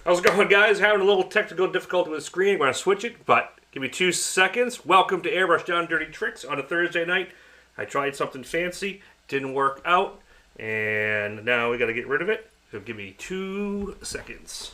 How's it going, guys? Having a little technical difficulty with the screen. I'm going to switch it, but give me 2 seconds. Welcome to Airbrush Down Dirty Tricks on a Thursday night. I tried something fancy, didn't work out, and now we got to get rid of it. So give me 2 seconds.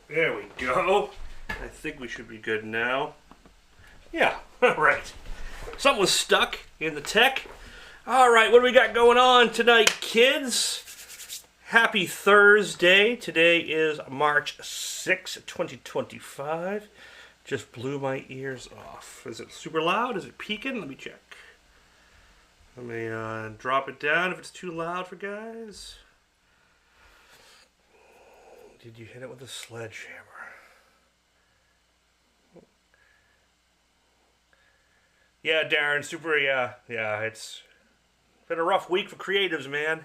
There we go. I think we should be good now. Yeah, alright. Something was stuck in the tech. Alright, what do we got going on tonight, kids? Happy Thursday. Today is March 6, 2025. Just blew my ears off. Is it super loud? Is it peaking? Let me check. Let me drop it down if it's too loud for guys. Did you hit it with a sledgehammer? Yeah, Darren, super, yeah, it's been a rough week for creatives, man.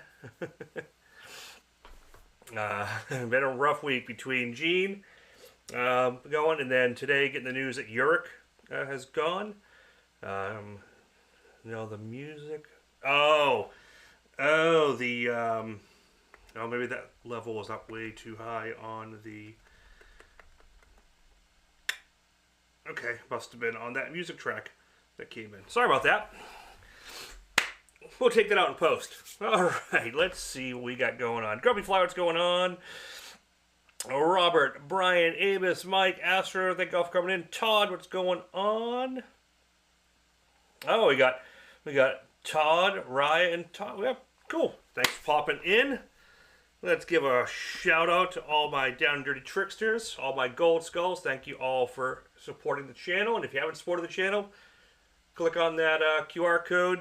Been a rough week between Gene going, and then today getting the news that Uric has gone. You know, the music. Oh, maybe that level was not way too high on the... Okay, must have been on that music track that came in. Sorry about that. We'll take that out in post. Alright, let's see what we got going on. Grumpy Fly, what's going on? Robert, Brian, Amos, Mike, Astro, thank you all for coming in. Todd, what's going on? Oh, we got Todd, Ryan, and Todd. Yeah, cool. Thanks for popping in. Let's give a shout out to all my Down and Dirty Tricksters, all my Gold Skulls. Thank you all for supporting the channel. And if you haven't supported the channel, click on that QR code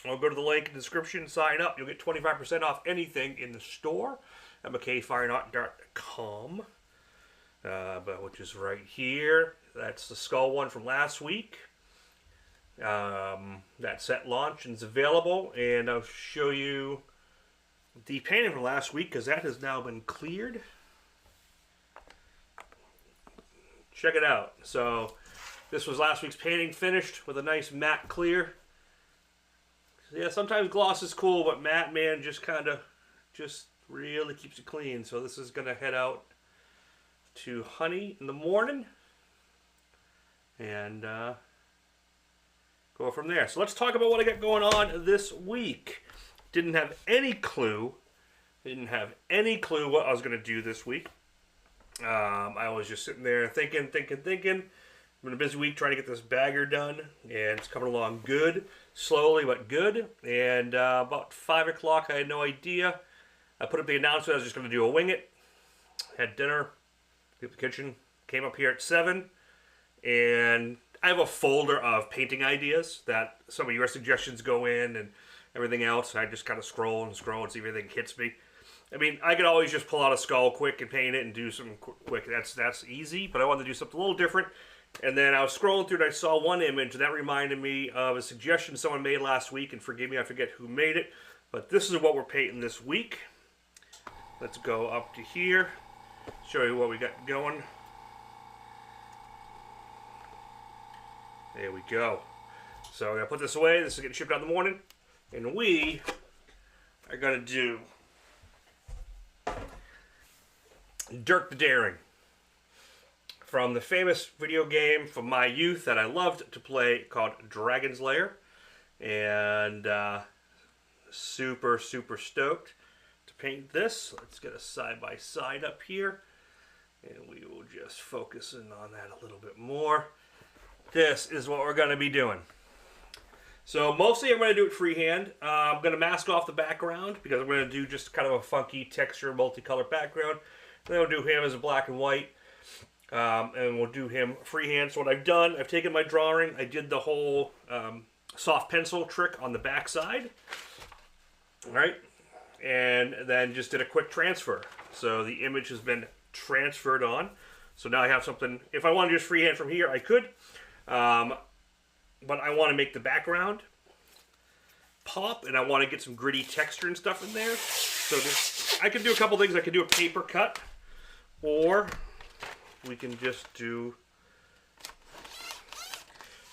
or go to the link in the description, sign up. You'll get 25% off anything in the store at mckfireandart.com, which is right here. That's the skull one from last week. That set launch and is available, and I'll show you the painting from last week because that has now been cleared. Check it out. So this was last week's painting finished with a nice matte clear. Yeah, sometimes gloss is cool, but matte, man, just really keeps it clean. So this is going to head out to Honey in the morning and go from there. So let's talk about what I got going on this week. Didn't have any clue what I was going to do this week. I was just sitting there thinking. It's been a busy week trying to get this bagger done, and it's coming along good. Slowly, but good. And about 5 o'clock, I had no idea. I put up the announcement I was just going to do a wing it. Had dinner, get the kitchen, came up here at 7, and I have a folder of painting ideas that some of your suggestions go in and everything else. I just kind of scroll and see if anything hits me. I mean, I could always just pull out a skull quick and paint it and do some quick. That's easy, but I wanted to do something a little different. And then I was scrolling through and I saw one image, and that reminded me of a suggestion someone made last week, and forgive me, I forget who made it, but this is what we're painting this week. Let's go up to here, show you what we got going. There we go. So I'm going to put this away. This is getting shipped out in the morning. And we are going to do Dirk the Daring from the famous video game from my youth that I loved to play called Dragon's Lair. And super stoked to paint this. Let's get a side-by-side up here. And we will just focus in on that a little bit more. This is what we're going to be doing. So mostly I'm going to do it freehand. I'm going to mask off the background because I'm going to do just kind of a funky texture, multicolored background. Then we'll do him as a black and white. And we'll do him freehand. So what I've done, I've taken my drawing. I did the whole soft pencil trick on the back side. All right. And then just did a quick transfer. So the image has been transferred on. So now I have something. If I want to just freehand from here, I could. But I want to make the background pop, and I want to get some gritty texture and stuff in there. So I could do a couple things. I could do a paper cut, or we can just do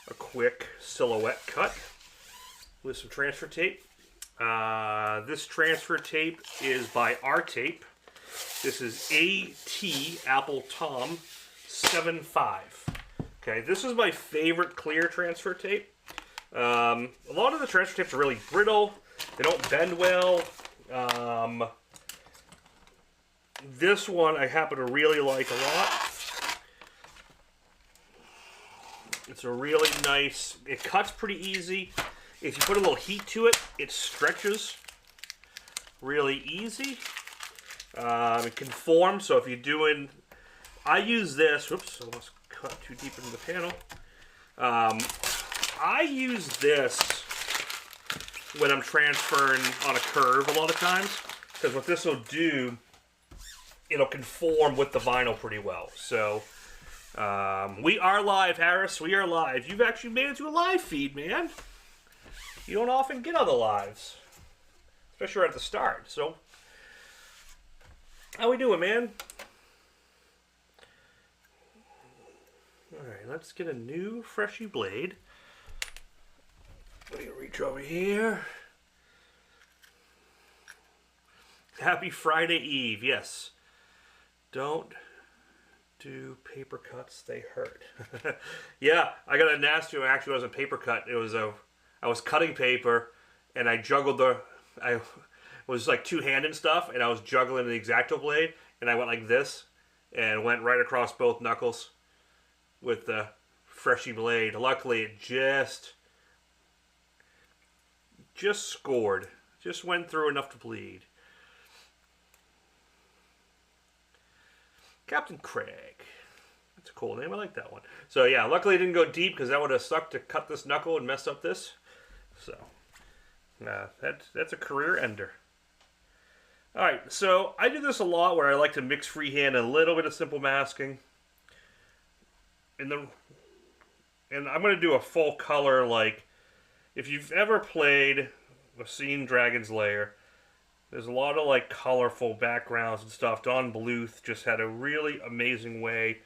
a quick silhouette cut with some transfer tape. This transfer tape is by R-Tape. This is AT Apple Tom 7.5. Okay, this is my favorite clear transfer tape. A lot of the transfer tapes are really brittle. They don't bend well. This one I happen to really like a lot. It's a really nice, it cuts pretty easy. If you put a little heat to it, it stretches really easy. It can form, so if you're doing, I use this, whoops, I almost cut too deep into the panel. I use this when I'm transferring on a curve a lot of times, because what this will do, it'll conform with the vinyl pretty well. So, we are live, Harris. We are live. You've actually made it to a live feed, man. You don't often get other lives, especially right at the start. So, how we doing, man? All right, let's get a new freshy blade. Let me reach over here. Happy Friday Eve, yes. Don't do paper cuts, they hurt. Yeah, I got a nasty one. Actually, it wasn't a paper cut. It was I was cutting paper, and I juggled I was like two-handed stuff, and I was juggling the X-Acto blade, and I went like this, and went right across both knuckles with the freshy blade. Luckily, it just scored. Just went through enough to bleed. Captain Craig. That's a cool name. I like that one. So yeah, luckily it didn't go deep because that would have sucked to cut this knuckle and mess up this. So that's a career ender. Alright, so I do this a lot where I like to mix freehand and a little bit of simple masking. And I'm going to do a full color, like, if you've ever played or seen Dragon's Lair, there's a lot of like colorful backgrounds and stuff. Don Bluth just had a really amazing way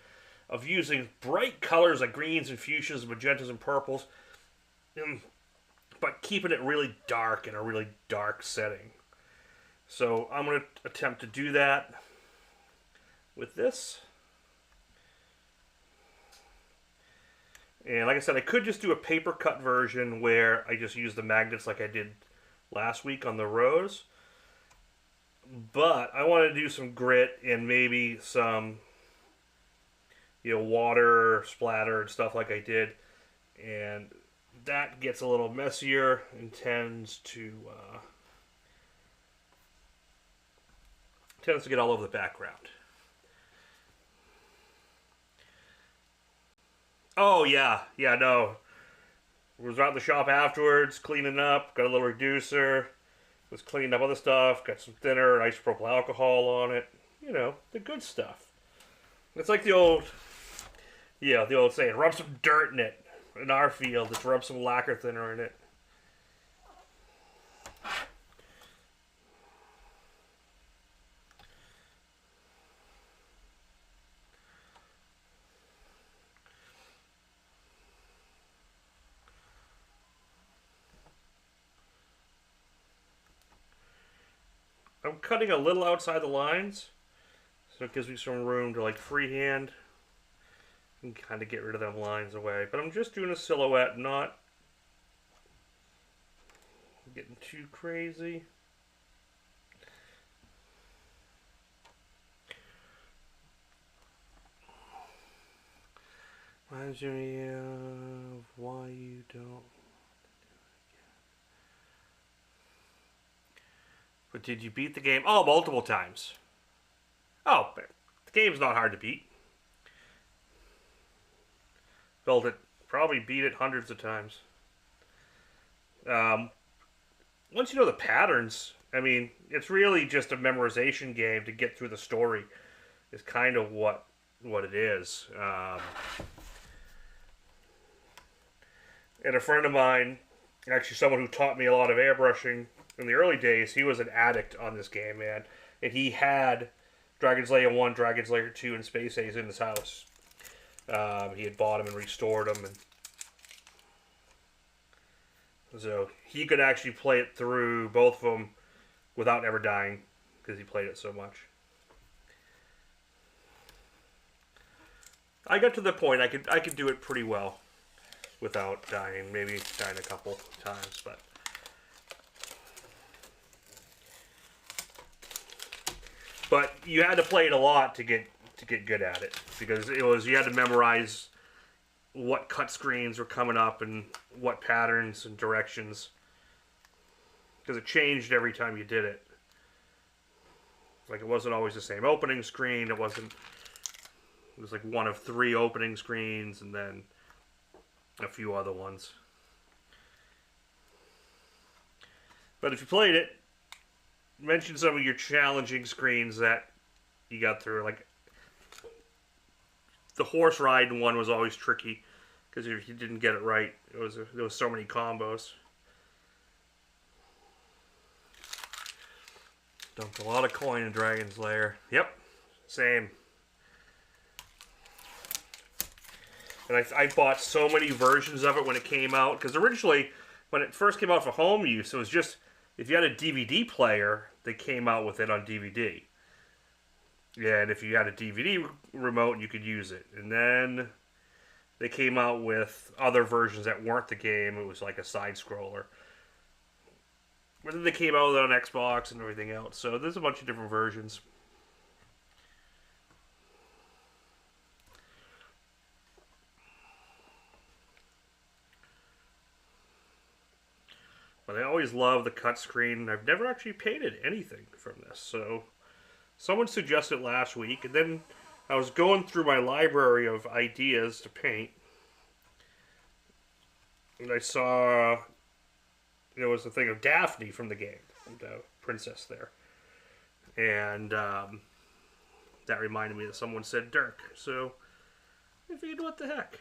of using bright colors like greens and fuchsias, magentas and purples, but keeping it really dark in a really dark setting. So I'm going to attempt to do that with this. And like I said, I could just do a paper cut version where I just use the magnets like I did last week on the rose. But I want to do some grit and maybe some, water splatter and stuff like I did. And that gets a little messier and tends to get all over the background. Oh, yeah, no. Was out in the shop afterwards, cleaning up, got a little reducer, was cleaning up other stuff, got some thinner, isopropyl alcohol on it. The good stuff. It's like the old saying, rub some dirt in it. In our field, it's rub some lacquer thinner in it. I'm cutting a little outside the lines, so it gives me some room to like freehand and kind of get rid of them lines away. But I'm just doing a silhouette, not getting too crazy. Reminds me of why you don't. But did you beat the game? Oh, multiple times. Oh, the game's not hard to beat. Built it, probably beat it hundreds of times. Once you know the patterns, I mean, it's really just a memorization game to get through the story. Is kind of what it is. And a friend of mine, actually someone who taught me a lot of airbrushing in the early days, he was an addict on this game, man. And he had Dragon's Lair 1, Dragon's Lair 2, and Space Ace in his house. He had bought them and restored them, and so he could actually play it through both of them without ever dying because he played it so much. I got to the point I could do it pretty well without dying. Maybe dying a couple times, but you had to play it a lot to get good at it, because you had to memorize what cut screens were coming up and what patterns and directions, because it changed every time you did it. Like, it wasn't always the same opening screen. It was like one of 3 opening screens and then a few other ones. But if you played it, mention some of your challenging screens that you got through. Like, the horse riding one was always tricky, because if you didn't get it right, there was so many combos. Dumped a lot of coin in Dragon's Lair. Yep, same. And I bought so many versions of it when it came out, because originally, when it first came out for home use, it was just, if you had a DVD player, they came out with it on DVD. Yeah, and if you had a DVD remote, you could use it. And then they came out with other versions that weren't the game. It was like a side-scroller. But then they came out with it on Xbox and everything else. So there's a bunch of different versions. But I always love the cut screen. I've never actually painted anything from this. So someone suggested last week, and then I was going through my library of ideas to paint, and I saw there was a thing of Daphne from the game, the princess there, and that reminded me that someone said Dirk. So I figured, what the heck?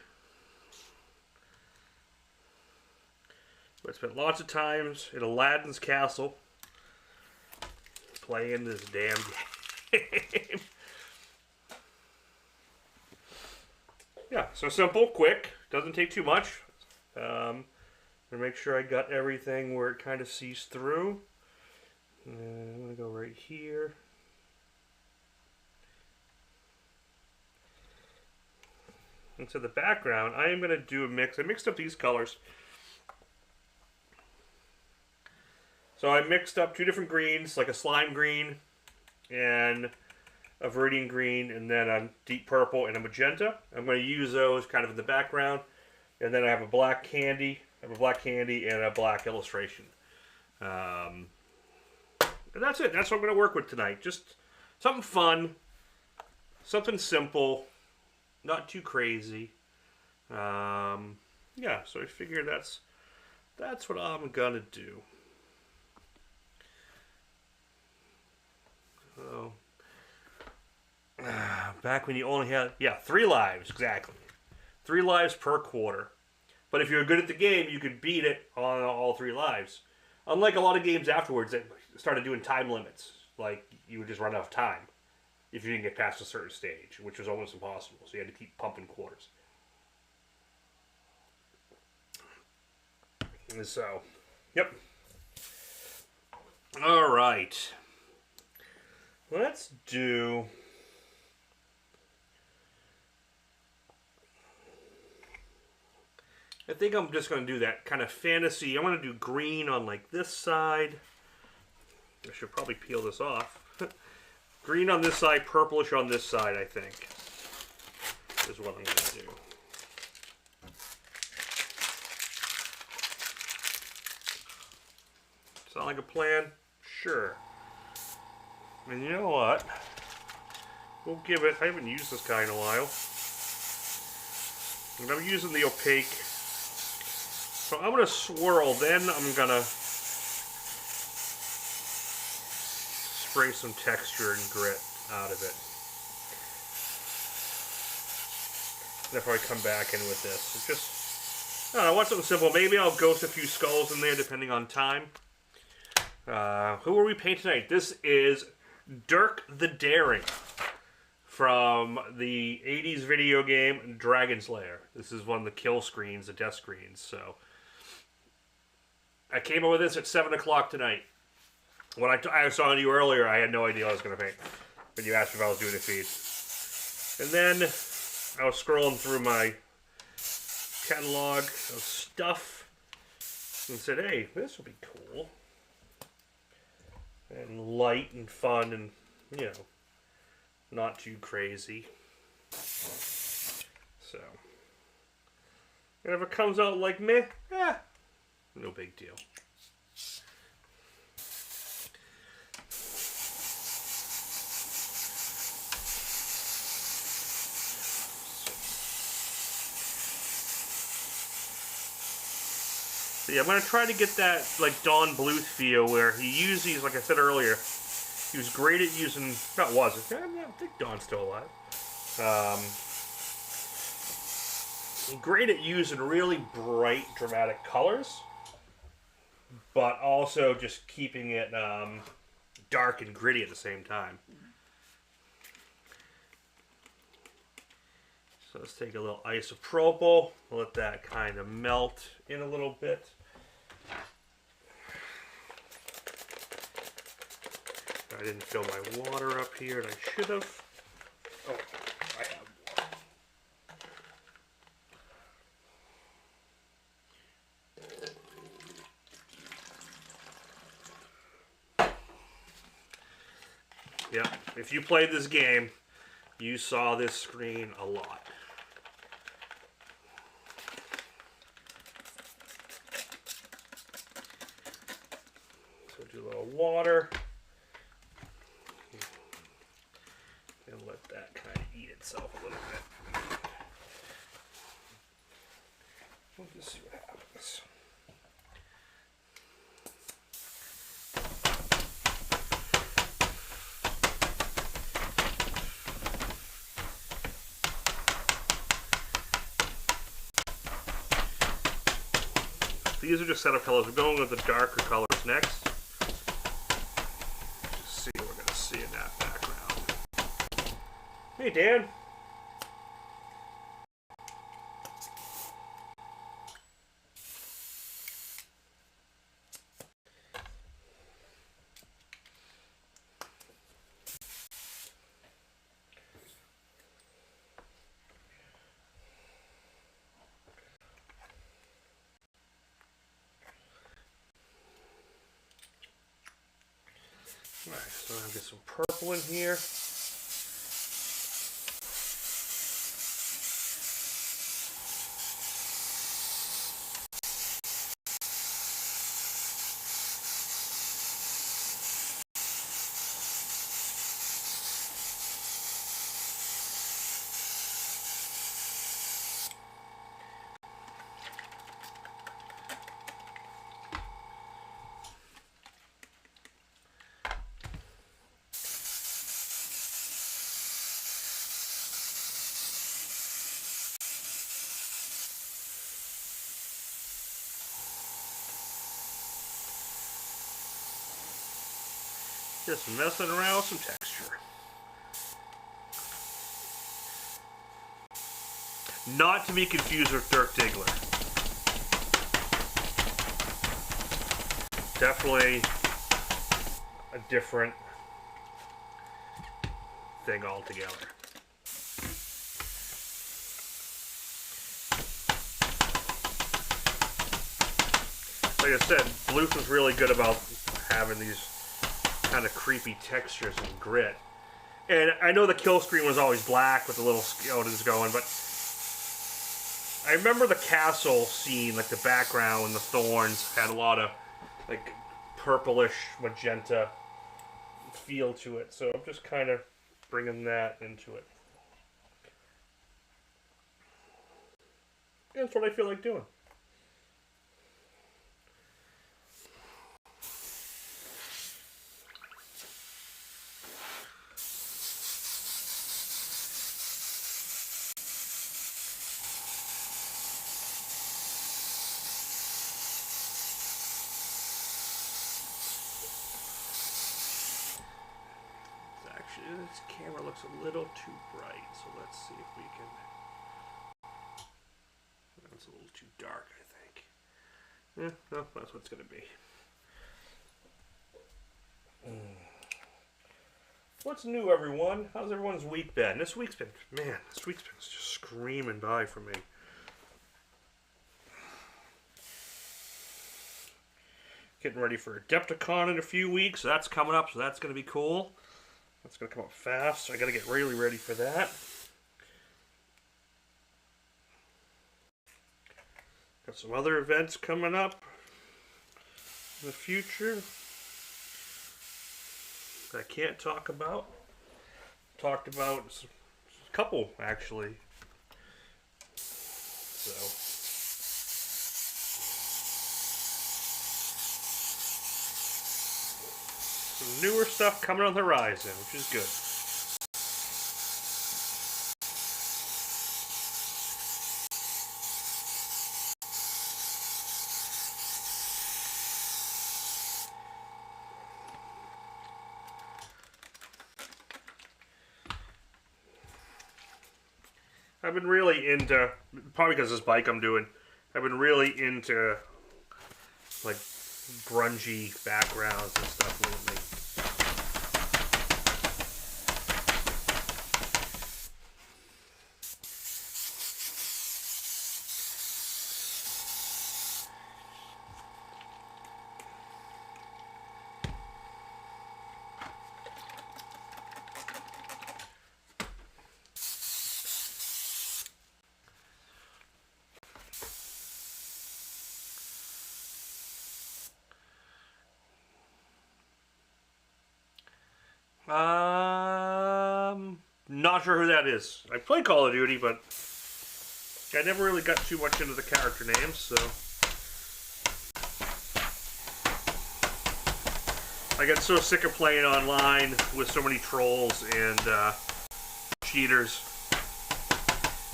I spent lots of times in Aladdin's castle playing this damn game. Yeah, so simple, quick, doesn't take too much. I'm gonna make sure I got everything where it kind of sees through. And I'm gonna go right here. And so the background, I am gonna do a mix. I mixed up these colors. So I mixed up 2 different greens, like a slime green and a viridian green, and then a deep purple and a magenta. I'm going to use those kind of in the background. And then I have a black candy, and a black illustration. And that's it. That's what I'm going to work with tonight. Just something fun, something simple, not too crazy. Yeah, so I figure that's what I'm going to do. So, back when you only had, 3 lives, exactly. 3 lives per quarter. But if you're good at the game, you could beat it on all 3 lives. Unlike a lot of games afterwards that started doing time limits. Like, you would just run out of time if you didn't get past a certain stage, which was almost impossible. So you had to keep pumping quarters. And so, yep. All right. Let's do... I think I'm just going to do that kind of fantasy. I want to do green on like this side. I should probably peel this off. Green on this side, purplish on this side, I think, is what I'm going to do. Sound like a plan? Sure. And you know what? We'll give it... I haven't used this guy in a while. And I'm using the opaque. So I'm going to swirl, then I'm going to spray some texture and grit out of it. And if I come back in with this, it's just... I don't know, I want something simple. Maybe I'll ghost a few skulls in there depending on time. Who are we painting tonight? This is Dirk the Daring from the 80s video game Dragon's Lair. This is one of the kill screens, the death screens. So I came up with this at 7 o'clock tonight. When I was talking to you earlier, I had no idea what I was going to paint. But you asked me if I was doing a feed. And then I was scrolling through my catalog of stuff and said, hey, this will be cool. And light and fun and, you know, not too crazy. So. And if it comes out like meh, no big deal. So yeah, I'm going to try to get that, like, Don Bluth feel where he used these, like I said earlier, he was great at using, I think Don's still alive. Great at using really bright, dramatic colors, but also just keeping it dark and gritty at the same time. So let's take a little isopropyl, let that kind of melt in a little bit. I didn't fill my water up here, and I should have. Oh, I have water. Yep, if you played this game, you saw this screen a lot. So do a little water. And let that kind of eat itself a little bit. We'll just see what happens. These are just setup colors. We're going with the darker colors next. Just see what we're going to see in that background. Hey, Dan. Alright, so I'll get some purple in here. Just messing around with some texture. Not to be confused with Dirk Diggler. Definitely a different thing altogether. Like I said, Bluth was really good about having these kind of creepy textures and grit. And I know the kill screen was always black with the little skeletons going, but I remember the castle scene, like the background and the thorns had a lot of like purplish magenta feel to it. So I'm just kind of bringing that into it. And that's what I feel like doing. this camera looks a little too bright, so let's see if we can... It's a little too dark, I think. Yeah, no, that's what it's going to be. What's new, everyone? How's everyone's week been? This week's been just screaming by for me. Getting ready for Adepticon in a few weeks. That's coming up, so that's going to be cool. That's going to come up fast, so I got to get really ready for that. Got some other events coming up in the future that I can't talk about. Talked about a couple, actually. So... some newer stuff coming on the horizon, which is good. I've been really into, probably because of this bike I'm doing, I've been really into like grungy backgrounds and stuff lately. Not sure who that is. I play Call of Duty, but I never really got too much into the character names, so I get so sick of playing online with so many trolls and cheaters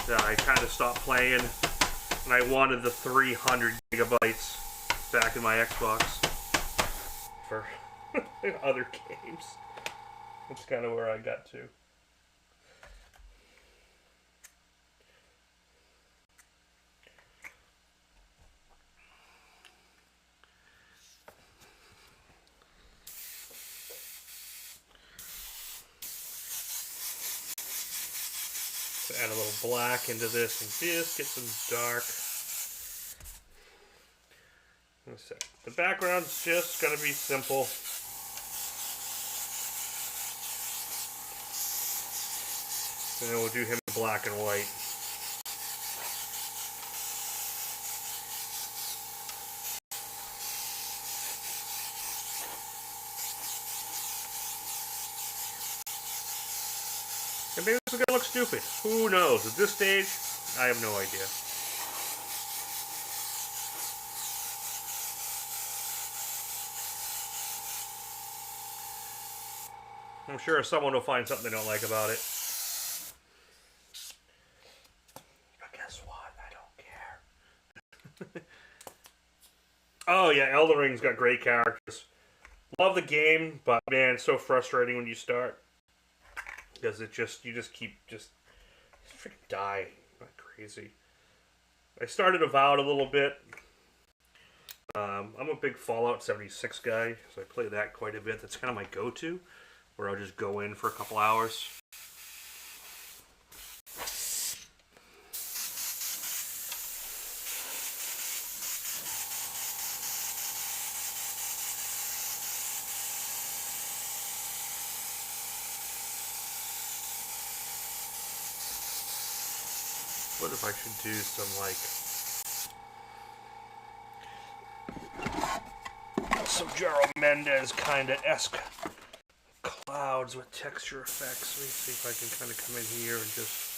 that I kind of stopped playing, and I wanted the 300 gigabytes back in my Xbox for other games. That's kind of where I got to. Add a little black into this and just get some dark. The background's just gonna be simple. And then we'll do him in black and white. And maybe this is gonna look stupid. Who knows? At this stage, I have no idea. I'm sure someone will find something they don't like about it. But guess what? I don't care. Oh yeah, Elden Ring's got great characters. Love the game, but man, it's so frustrating when you start. Because you just keep freaking die like crazy. I started Avowed a little bit. I'm a big Fallout 76 guy, so I play that quite a bit. That's kind of my go-to, where I'll just go in for a couple hours. What if I should do some, like, some Gerald Mendez kind of esque clouds with texture effects. Let me see if I can kind of come in here and just...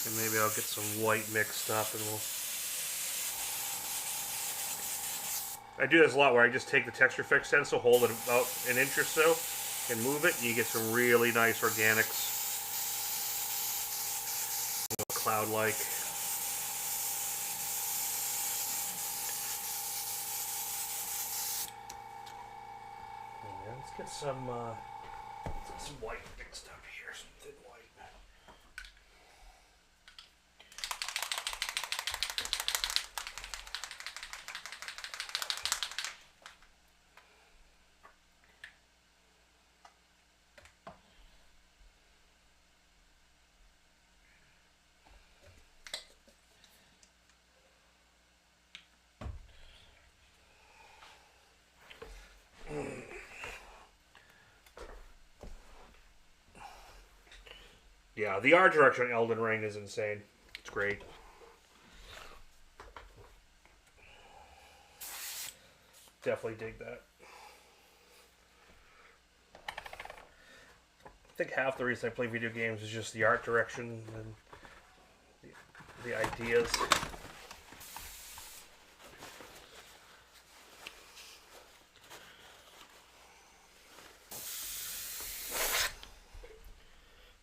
And maybe I'll get some white mixed up and we'll... I do this a lot where I just take the texture effects stencil, hold it about an inch or so, and move it, and you get some really nice organics. Cloud-like. And Let's get some white mixed up here, some thin white. Yeah, the art direction on Elden Ring is insane. It's great. Definitely dig that. I think half the reason I play video games is just the art direction and the ideas.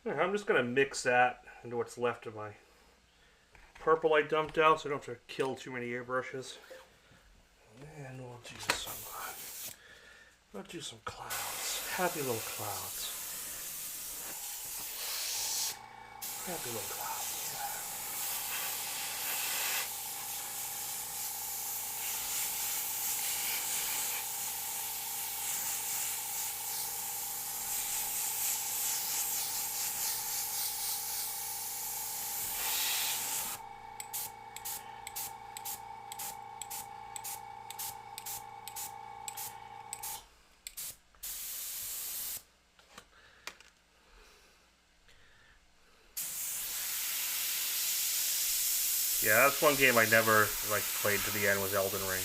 I'm just going to mix that into what's left of my purple I dumped out so I don't have to kill too many airbrushes. And we'll do some clouds. Happy little clouds. Happy little clouds. Yeah, that's one game I never played to the end was Elden Ring.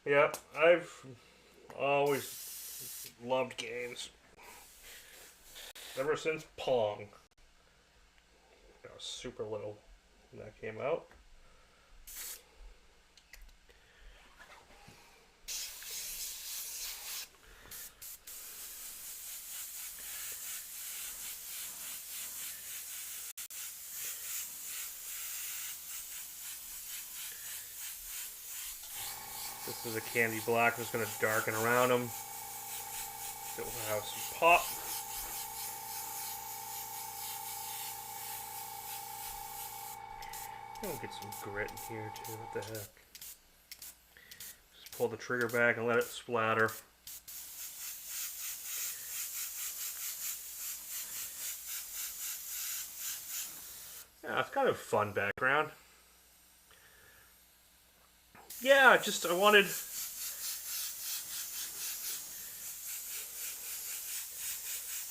Yep, I've always loved games. Ever since Pong. I was super little when that came out. This is a candy black. I'm just going to darken around them. So we'll have some pop. And we'll get some grit in here too. What the heck? Just pull the trigger back and let it splatter. Yeah, it's kind of fun background. Yeah, just I wanted...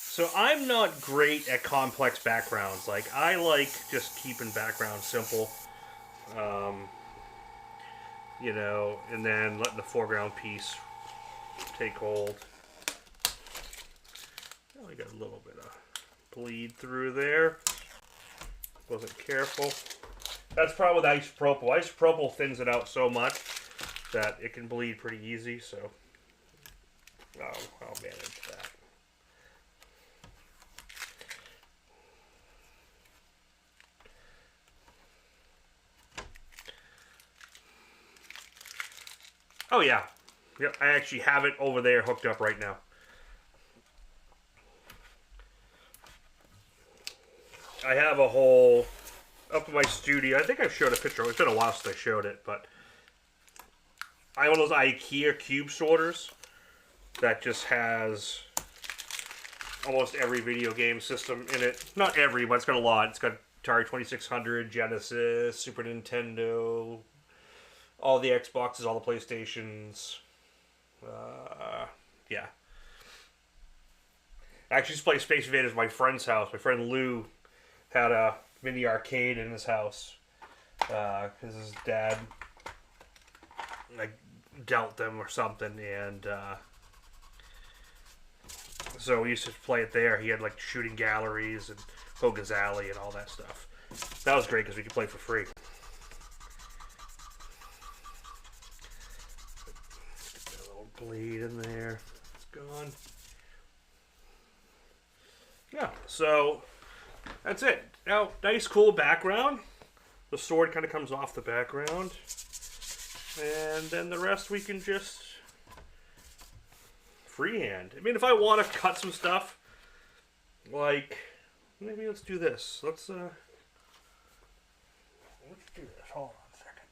So I'm not great at complex backgrounds. Like, I like just keeping backgrounds simple. You know, and then letting the foreground piece take hold. Oh, we got a little bit of bleed through there. Wasn't careful. That's probably with isopropyl. Isopropyl thins it out so much that it can bleed pretty easy, so I'll manage that. Oh yeah. Yep, I actually have it over there hooked up right now. I have a whole up in my studio. I think I showed a picture. It's been a while since I showed it, but I have one of those IKEA cube sorters that just has almost every video game system in it. Not every, but it's got a lot. It's got Atari 2600, Genesis, Super Nintendo, all the Xboxes, all the PlayStations. Yeah. I actually used to play Space Invaders at my friend's house. My friend Lou had a mini arcade in his house. Because his dad like dealt them or something, and so we used to play it there. He had like shooting galleries and Hogan's Alley and all that stuff. That was great because we could play for free. Get that little bleed in there. It's gone. Yeah, so that's it. Now, nice, cool background. The sword kind of comes off the background. And then the rest we can just freehand. I mean, if I want to cut some stuff, like, maybe let's do this. Let's do this. Hold on a second.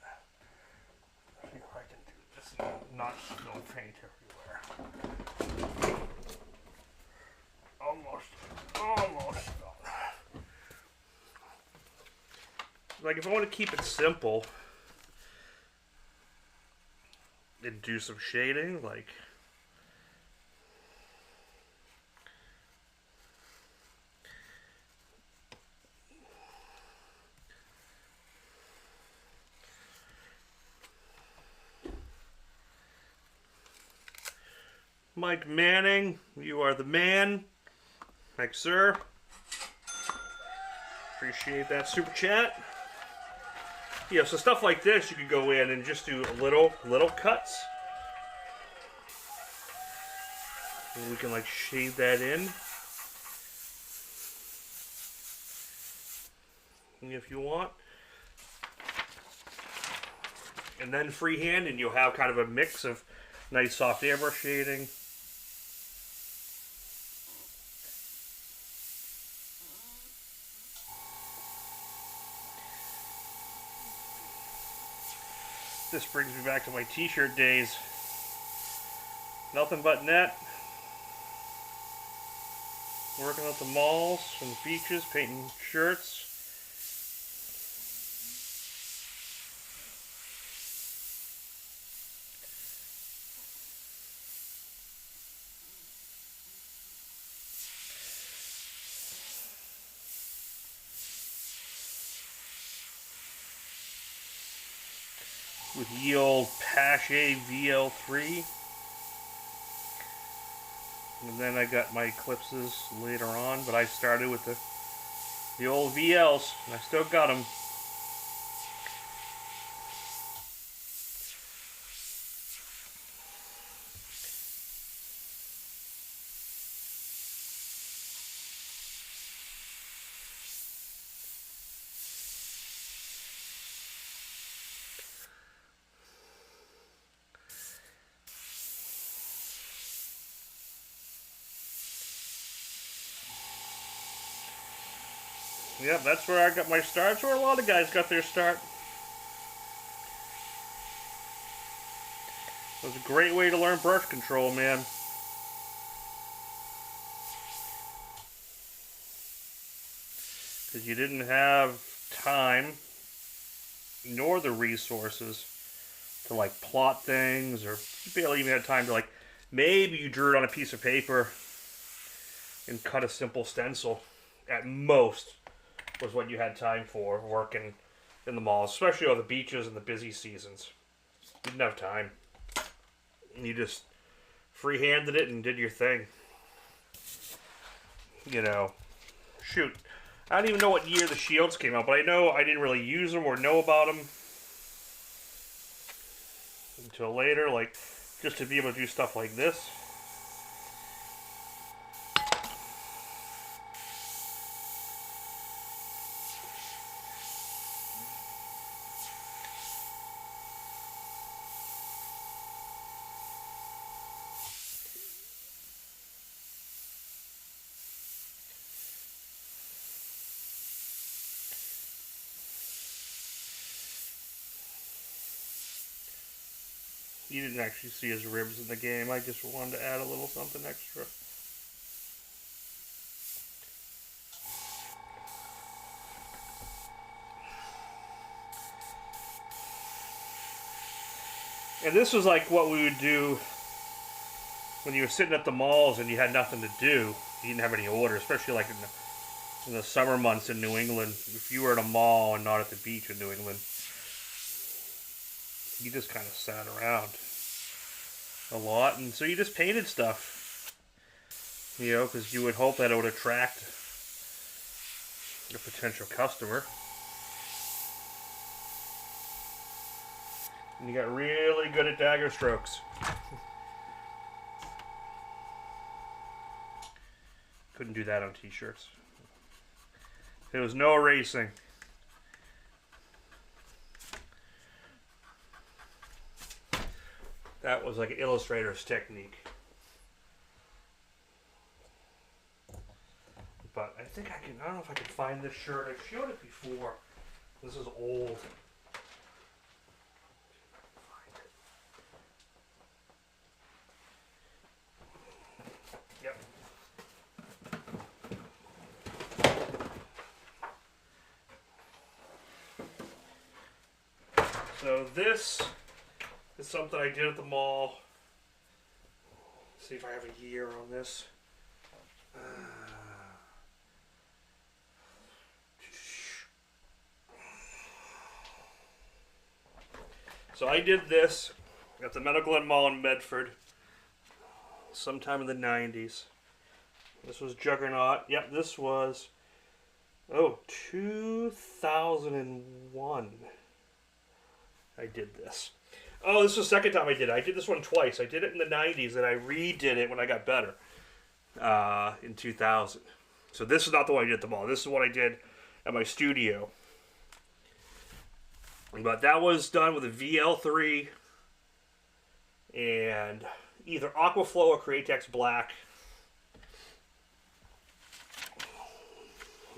Let's see if I can do this. Not go paint everywhere. Almost done. Like, if I want to keep it simple and do some shading, like, Mike Manning, you are the man. Thanks, sir. Appreciate that super chat. Yeah, so stuff like this, you could go in and just do little cuts. And we can like shade that in. If you want. And then freehand, and you'll have kind of a mix of nice soft airbrush shading. This brings me back to my t-shirt days. Nothing but net. Working at the malls and beaches, painting shirts. With ye old Pache VL3. And then I got my eclipses later on, but I started with the old VLs, and I still got them. Yep, that's where I got my start. That's where a lot of guys got their start. It was a great way to learn brush control, man. Because you didn't have time nor the resources to like plot things, or you barely even had time to like, maybe you drew it on a piece of paper and cut a simple stencil at most. Was what you had time for working in the malls, especially on the beaches and the busy seasons. You didn't have time. You just freehanded it and did your thing. You know, shoot. I don't even know what year the shields came out, but I know I didn't really use them or know about them until later, like just to be able to do stuff like this. You didn't actually see his ribs in the game. I just wanted to add a little something extra. And this was like what we would do when you were sitting at the malls and you had nothing to do. You didn't have any orders, especially like in the summer months in New England. If you were at a mall and not at the beach in New England, you just kind of sat around a lot. And so you just painted stuff, you know, because you would hope that it would attract a potential customer. And you got really good at dagger strokes. Couldn't do that on t-shirts. There was no erasing. That was like an illustrator's technique. But I think I don't know if I can find this shirt. I've showed it before. This is old. Yep. So this is something I did at the mall. Let's see if I have a year on this. So I did this at the Medical Glen Mall in Medford sometime in the 90s. This was Juggernaut. Yep, this was 2001. I did this. Oh, this was the second time I did it. I did this one twice. I did it in the 90s and I redid it when I got better in 2000. So this is not the one I did at the mall. This is what I did at my studio. But that was done with a VL3 and either Aquaflow or Createx Black.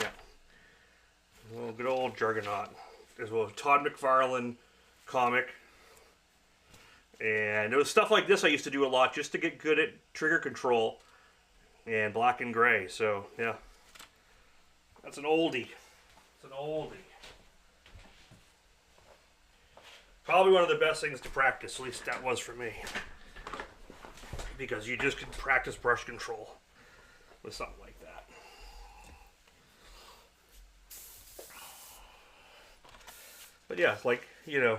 Yeah. Well, good old Juggernaut. As well as Todd McFarlane comic. And it was stuff like this I used to do a lot just to get good at trigger control and black and gray. So, yeah. That's an oldie. It's an oldie. Probably one of the best things to practice, at least that was for me. Because you just can practice brush control with something like that. But yeah, like, you know,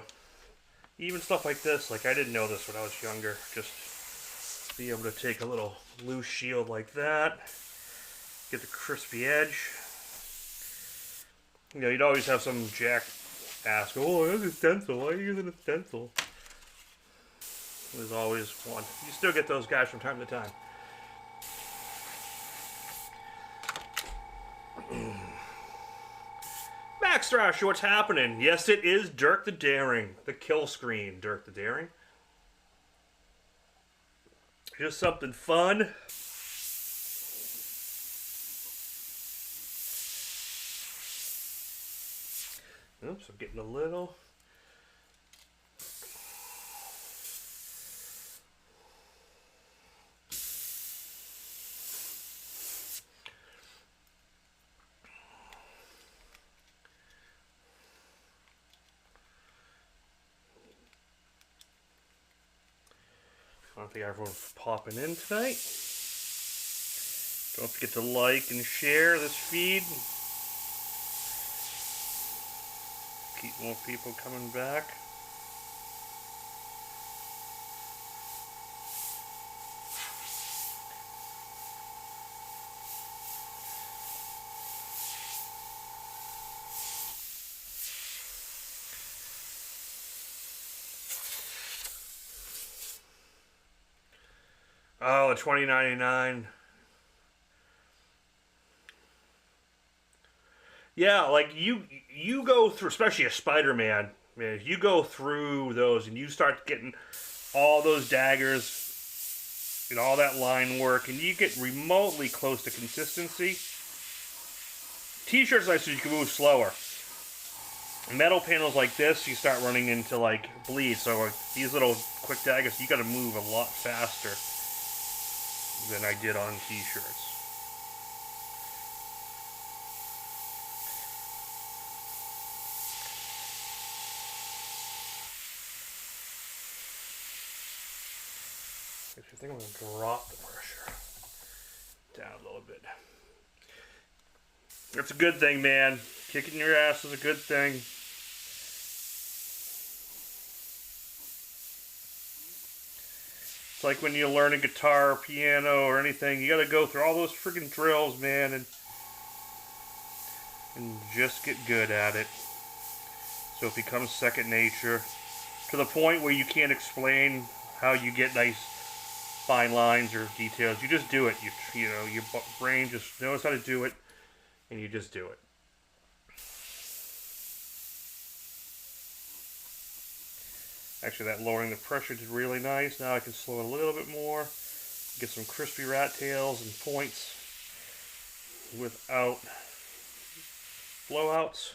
even stuff like this, like I didn't know this when I was younger. Just be able to take a little loose shield like that, get the crispy edge. You know, you'd always have some jack ask, oh, there's a stencil. Why are you using a stencil? There's always one. You still get those guys from time to time. Max Thrash, what's happening? Yes, it is Dirk the Daring. The kill screen, Dirk the Daring. Just something fun. Oops, I'm getting a little. I don't think everyone's popping in tonight. Don't forget to like and share this feed. Keep more people coming back. Oh, the $20.99. Yeah, like you go through, especially a Spider-Man, man, if you go through those and you start getting all those daggers and all that line work and you get remotely close to consistency, t-shirts like this you can move slower. Metal panels like this, you start running into like bleed, so like these little quick daggers, you gotta move a lot faster than I did on t-shirts. I think I'm going to drop the pressure down a little bit. That's a good thing, man. Kicking your ass is a good thing. It's like when you learn a guitar or piano or anything, you got to go through all those freaking drills, man, and just get good at it. So it becomes second nature, to the point where you can't explain how you get nice fine lines or details. You just do it. You know, your brain just knows how to do it, and you just do it. Actually, that lowering the pressure did really nice. Now I can slow it a little bit more, get some crispy rat tails and points without blowouts.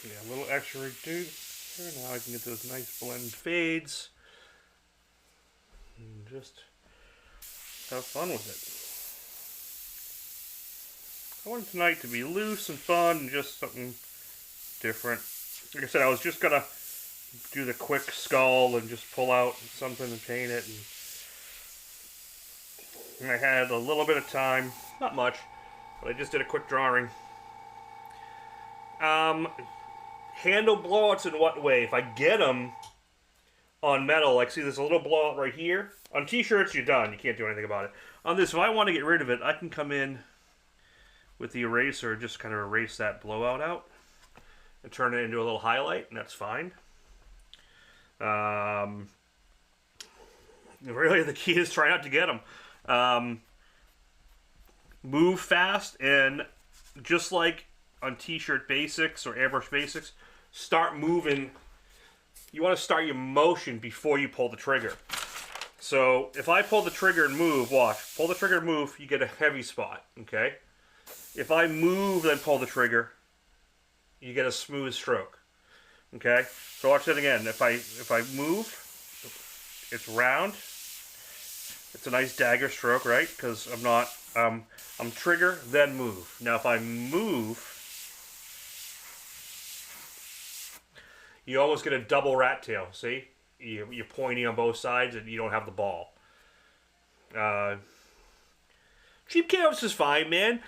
Yeah, a little extra reduce. Now I can get those nice blend fades. And just have fun with it. I wanted tonight to be loose and fun and just something different. Like I said, I was just gonna do the quick skull and just pull out something and paint it. And I had a little bit of time, not much, but I just did a quick drawing. Handle blowouts in what way? If I get them on metal, like see there's a little blowout right here. On t-shirts, you're done. You can't do anything about it. On this, if I want to get rid of it, I can come in with the eraser and just kind of erase that blowout out and turn it into a little highlight, and that's fine. Really, the key is try not to get them. Move fast, and just like on t-shirt basics or airbrush basics, start moving. You want to start your motion before you pull the trigger. So if I pull the trigger and move, watch, pull the trigger and move, you get a heavy spot, okay? If I move then pull the trigger, you get a smooth stroke, okay? So watch that again. If I move, it's round. It's a nice dagger stroke, right? Because I'm trigger, then move. Now if I move, you almost get a double rat tail, see? You're pointing on both sides and you don't have the ball. Cheap canvas is fine, man.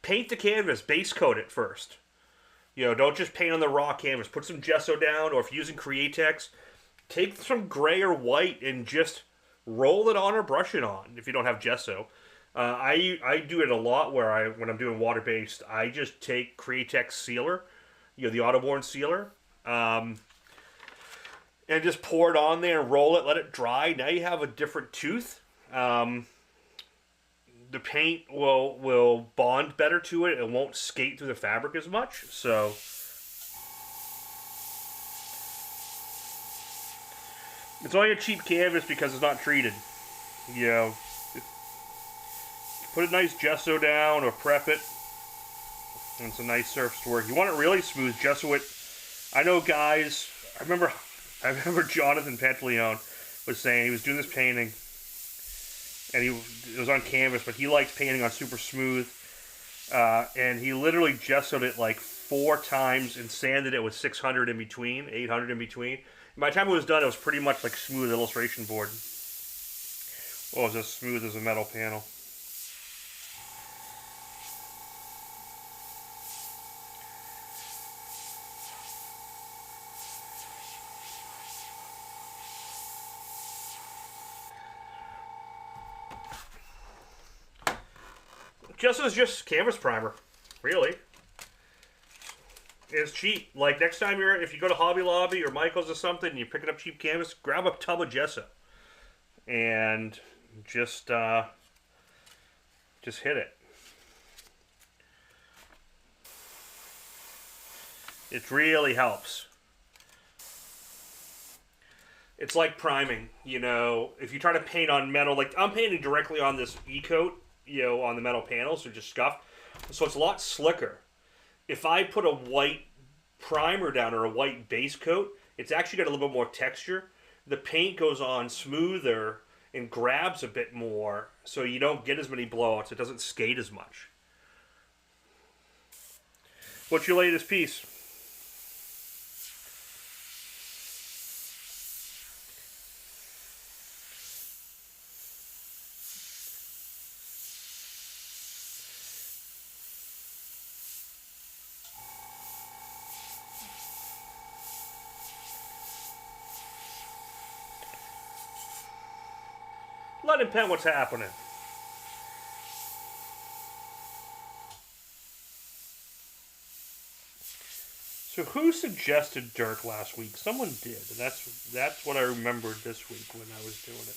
Paint the canvas, base coat it first. You know, don't just paint on the raw canvas. Put some gesso down, or if you're using Createx, take some gray or white and just roll it on or brush it on if you don't have gesso. I do it a lot where when I'm doing water-based, I just take Createx sealer, you know, the auto-borne sealer, and just pour it on there and roll it, let it dry. Now you have a different tooth. The paint will bond better to it. It won't skate through the fabric as much. So it's only a cheap canvas because it's not treated. You know, put a nice gesso down or prep it, and it's a nice surface to work. You want it really smooth, gesso it. I know guys, I remember Jonathan Pantaleone was saying he was doing this painting, and it was on canvas, but he likes painting on super smooth, and he literally gessoed it like 4 times and sanded it with 600 in between, 800 in between. By the time it was done, it was pretty much like smooth illustration board. Well, it was as smooth as a metal panel. Gesso is just canvas primer, really. It's cheap. Like next time if you go to Hobby Lobby or Michael's or something, and you're picking up cheap canvas, grab a tub of gesso and just hit it. It really helps. It's like priming, you know. If you try to paint on metal, like I'm painting directly on this E-coat, you know, on the metal panels, or just scuffed, so it's a lot slicker. If I put a white primer down or a white base coat, it's actually got a little bit more texture. The paint goes on smoother and grabs a bit more, so you don't get as many blowouts. It doesn't skate as much. What's your latest piece? Let him pen what's happening. So who suggested Dirk last week? Someone did, and that's what I remembered this week when I was doing it.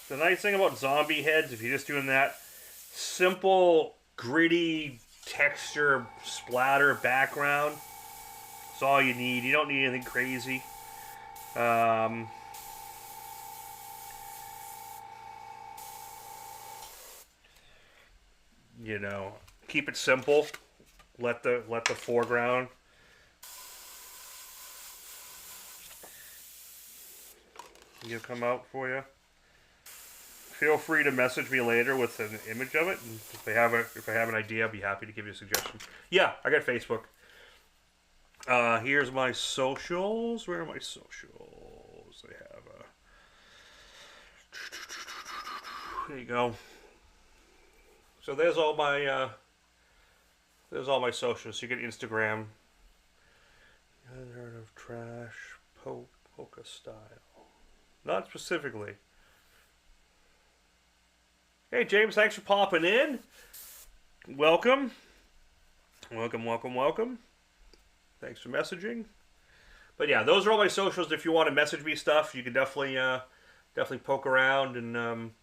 The nice thing about zombie heads, if you're just doing that simple, gritty texture splatter background, it's all you need. You don't need anything crazy. You know, keep it simple. Let the foreground come out for you. Feel free to message me later with an image of it, and if I have an idea, I'll be happy to give you a suggestion. Yeah, I got Facebook. Here's my socials. Where are my socials? I have there you go. So there's all my socials. You get Instagram. Unheard of trash polka style. Not specifically. Hey James, thanks for popping in. Welcome. Welcome. Thanks for messaging. But yeah, those are all my socials. If you want to message me stuff, you can definitely poke around, and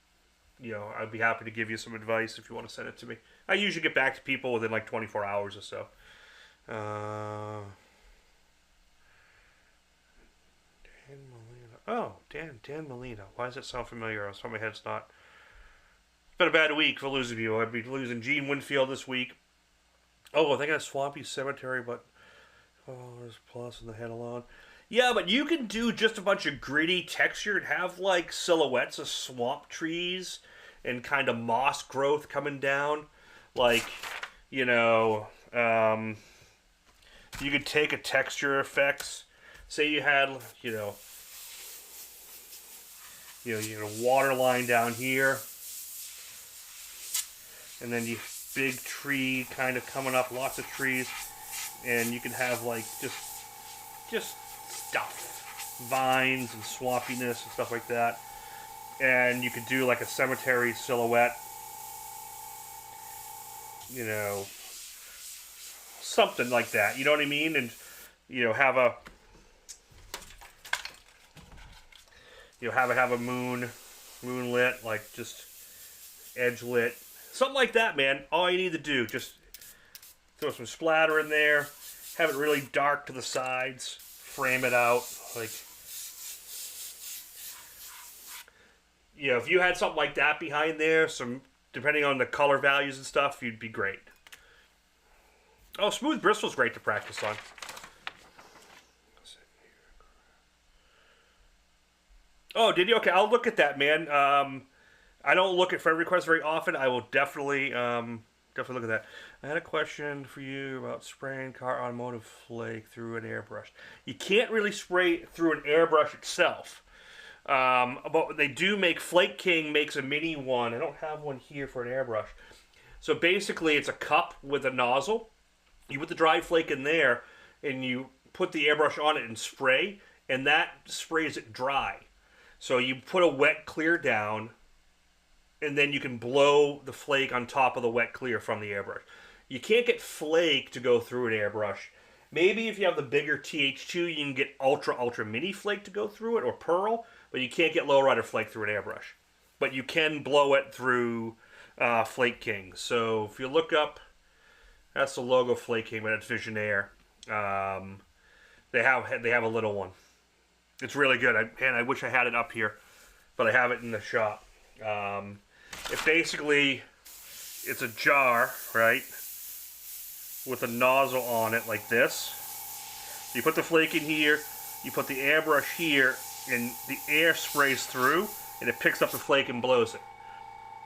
you know, I'd be happy to give you some advice if you want to send it to me. I usually get back to people within like 24 hours or so. Dan Molina. Oh, Dan Molina. Why does that sound familiar? It's on my head. It's not. It's been a bad week for losing you. I'd be losing Gene Winfield this week. Oh, I think I got Swampy Cemetery, but there's plus in the head alone. Yeah, but you can do just a bunch of gritty texture and have like silhouettes of swamp trees and kind of moss growth coming down. Like, you know, you could take a texture effects. Say you had, you know, water line down here. And then you big tree kind of coming up, lots of trees, and you can have like just stuff, vines and swampiness and stuff like that. And you could do like a cemetery silhouette, you know, something like that. You know what I mean? And you know, have a moonlit, like just edge lit. Something like that, man. All you need to do, just throw some splatter in there, have it really dark to the sides, frame it out. Like, you know, if you had something like that behind there, depending on the color values and stuff, you'd be great. Oh, Smooth Bristol's great to practice on. Oh, did you? Okay, I'll look at that, man. I don't look at friend requests very often. I will definitely look at that. I had a question for you about spraying car automotive flake through an airbrush. You can't really spray through an airbrush itself. But they do make, Flake King makes a mini one. I don't have one here for an airbrush. So basically it's a cup with a nozzle. You put the dried flake in there and you put the airbrush on it and spray, and that sprays it dry. So you put a wet clear down, and then you can blow the flake on top of the wet clear from the airbrush. You can't get flake to go through an airbrush. Maybe if you have the bigger TH2, you can get ultra mini flake to go through it, or pearl, but you can't get lowrider flake through an airbrush. But you can blow it through Flake King. So if you look up, that's the logo Flake King, but it's Visionaire. They have a little one. It's really good. And I wish I had it up here, but I have it in the shop. It basically, it's a jar, right, with a nozzle on it like this. You put the flake in here, you put the airbrush here, and the air sprays through, and it picks up the flake and blows it.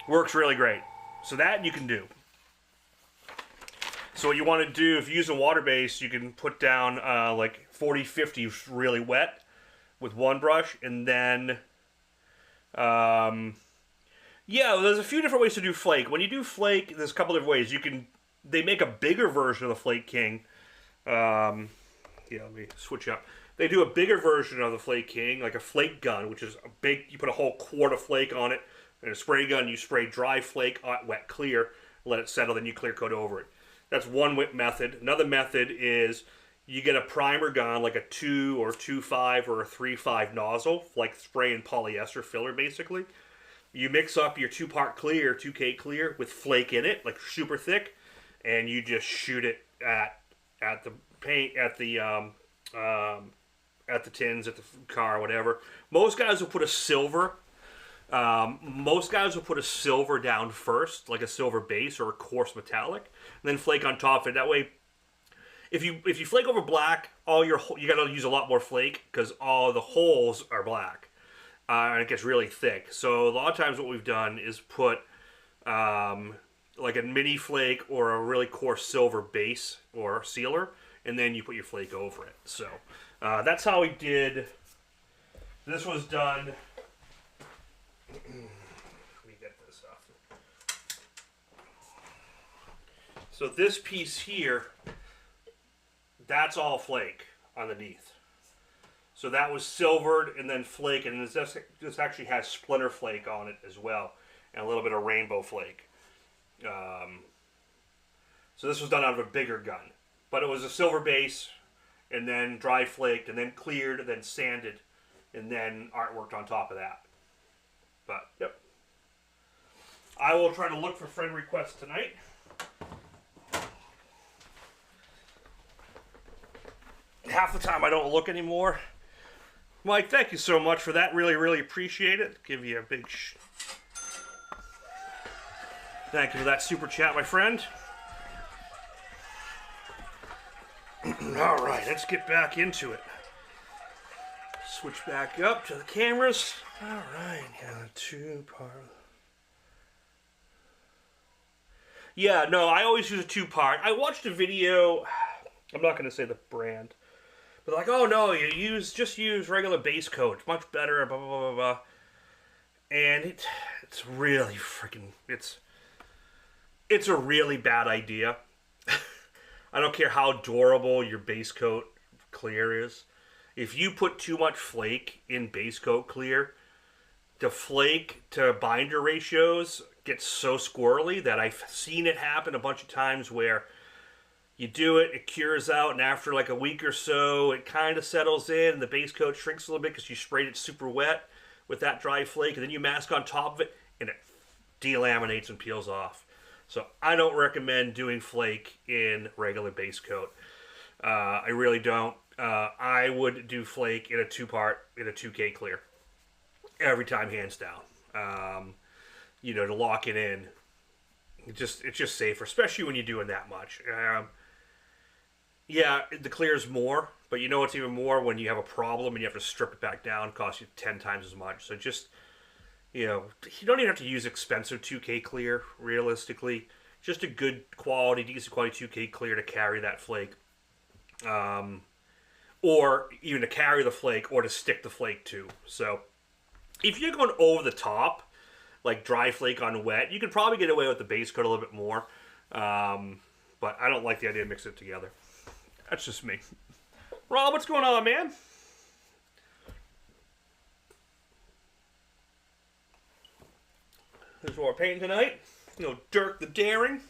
Works really great. So that you can do. So what you want to do, if you use a water base, you can put down like 40, 50 really wet with one brush, and then, yeah, there's a few different ways to do flake. When you do flake, there's a couple different ways. They make a bigger version of the Flake King. Yeah, let me switch up. They do a bigger version of the Flake King, like a flake gun, which is a big, you put a whole quart of flake on it, and a spray gun, you spray dry flake, wet clear, let it settle, then you clear coat over it. That's one method. Another method is you get a primer gun, like a 2 or 2.5 or a 3.5 nozzle, like spraying polyester filler, basically. You mix up your 2-part clear, 2K clear, with flake in it, like super thick, and you just shoot it at the paint, at the tins, at the car, whatever. Most guys will put a silver. Most guys will put a silver down first, like a silver base or a coarse metallic, and then flake on top of it. That way, if you flake over black, you gotta use a lot more flake because all the holes are black, and it gets really thick. So a lot of times, what we've done is put like a mini flake or a really coarse silver base or sealer, and then you put your flake over it. So that's how we did. This was done. Let me get this off. So this piece here, that's all flake underneath. So that was silvered and then flake, and this actually has splinter flake on it as well, and a little bit of rainbow flake. So this was done out of a bigger gun, but it was a silver base, and then dry flaked, and then cleared, and then sanded, and then artworked on top of that. But, yep. I will try to look for friend requests tonight. Half the time I don't look anymore. Mike, thank you so much for that. Really, really appreciate it. Give you a big thank you for that super chat, my friend. All right, let's get back into it. Switch back up to the cameras. All right, yeah, 2-part. Yeah, no, I always use a 2-part. I watched a video. I'm not going to say the brand, but like, oh no, just use regular base coat. It's much better. Blah blah blah blah blah. And it's really freaking it's a really bad idea. I don't care how durable your base coat clear is. If you put too much flake in base coat clear, the flake to binder ratios get so squirrely that I've seen it happen a bunch of times where you do it, it cures out, and after like a week or so, it kind of settles in, and the base coat shrinks a little bit because you sprayed it super wet with that dry flake, and then you mask on top of it, and it delaminates and peels off. So I don't recommend doing flake in regular base coat. I really don't. I would do flake in a 2-part, in a 2K clear. Every time, hands down. To lock it in. It's just safer, especially when you're doing that much. Yeah, the clear is more, but you know it's even more when you have a problem and you have to strip it back down. It costs you 10 times as much. So just, you don't even have to use expensive 2K clear, realistically. Just a good quality, decent quality 2K clear to carry that flake. Or even to carry the flake or to stick the flake to. So if you're going over the top, like dry flake on wet, you could probably get away with the base coat a little bit more. But I don't like the idea of mixing it together. That's just me. Rob, what's going on, man? There's what we're painting tonight. Dirk the Daring.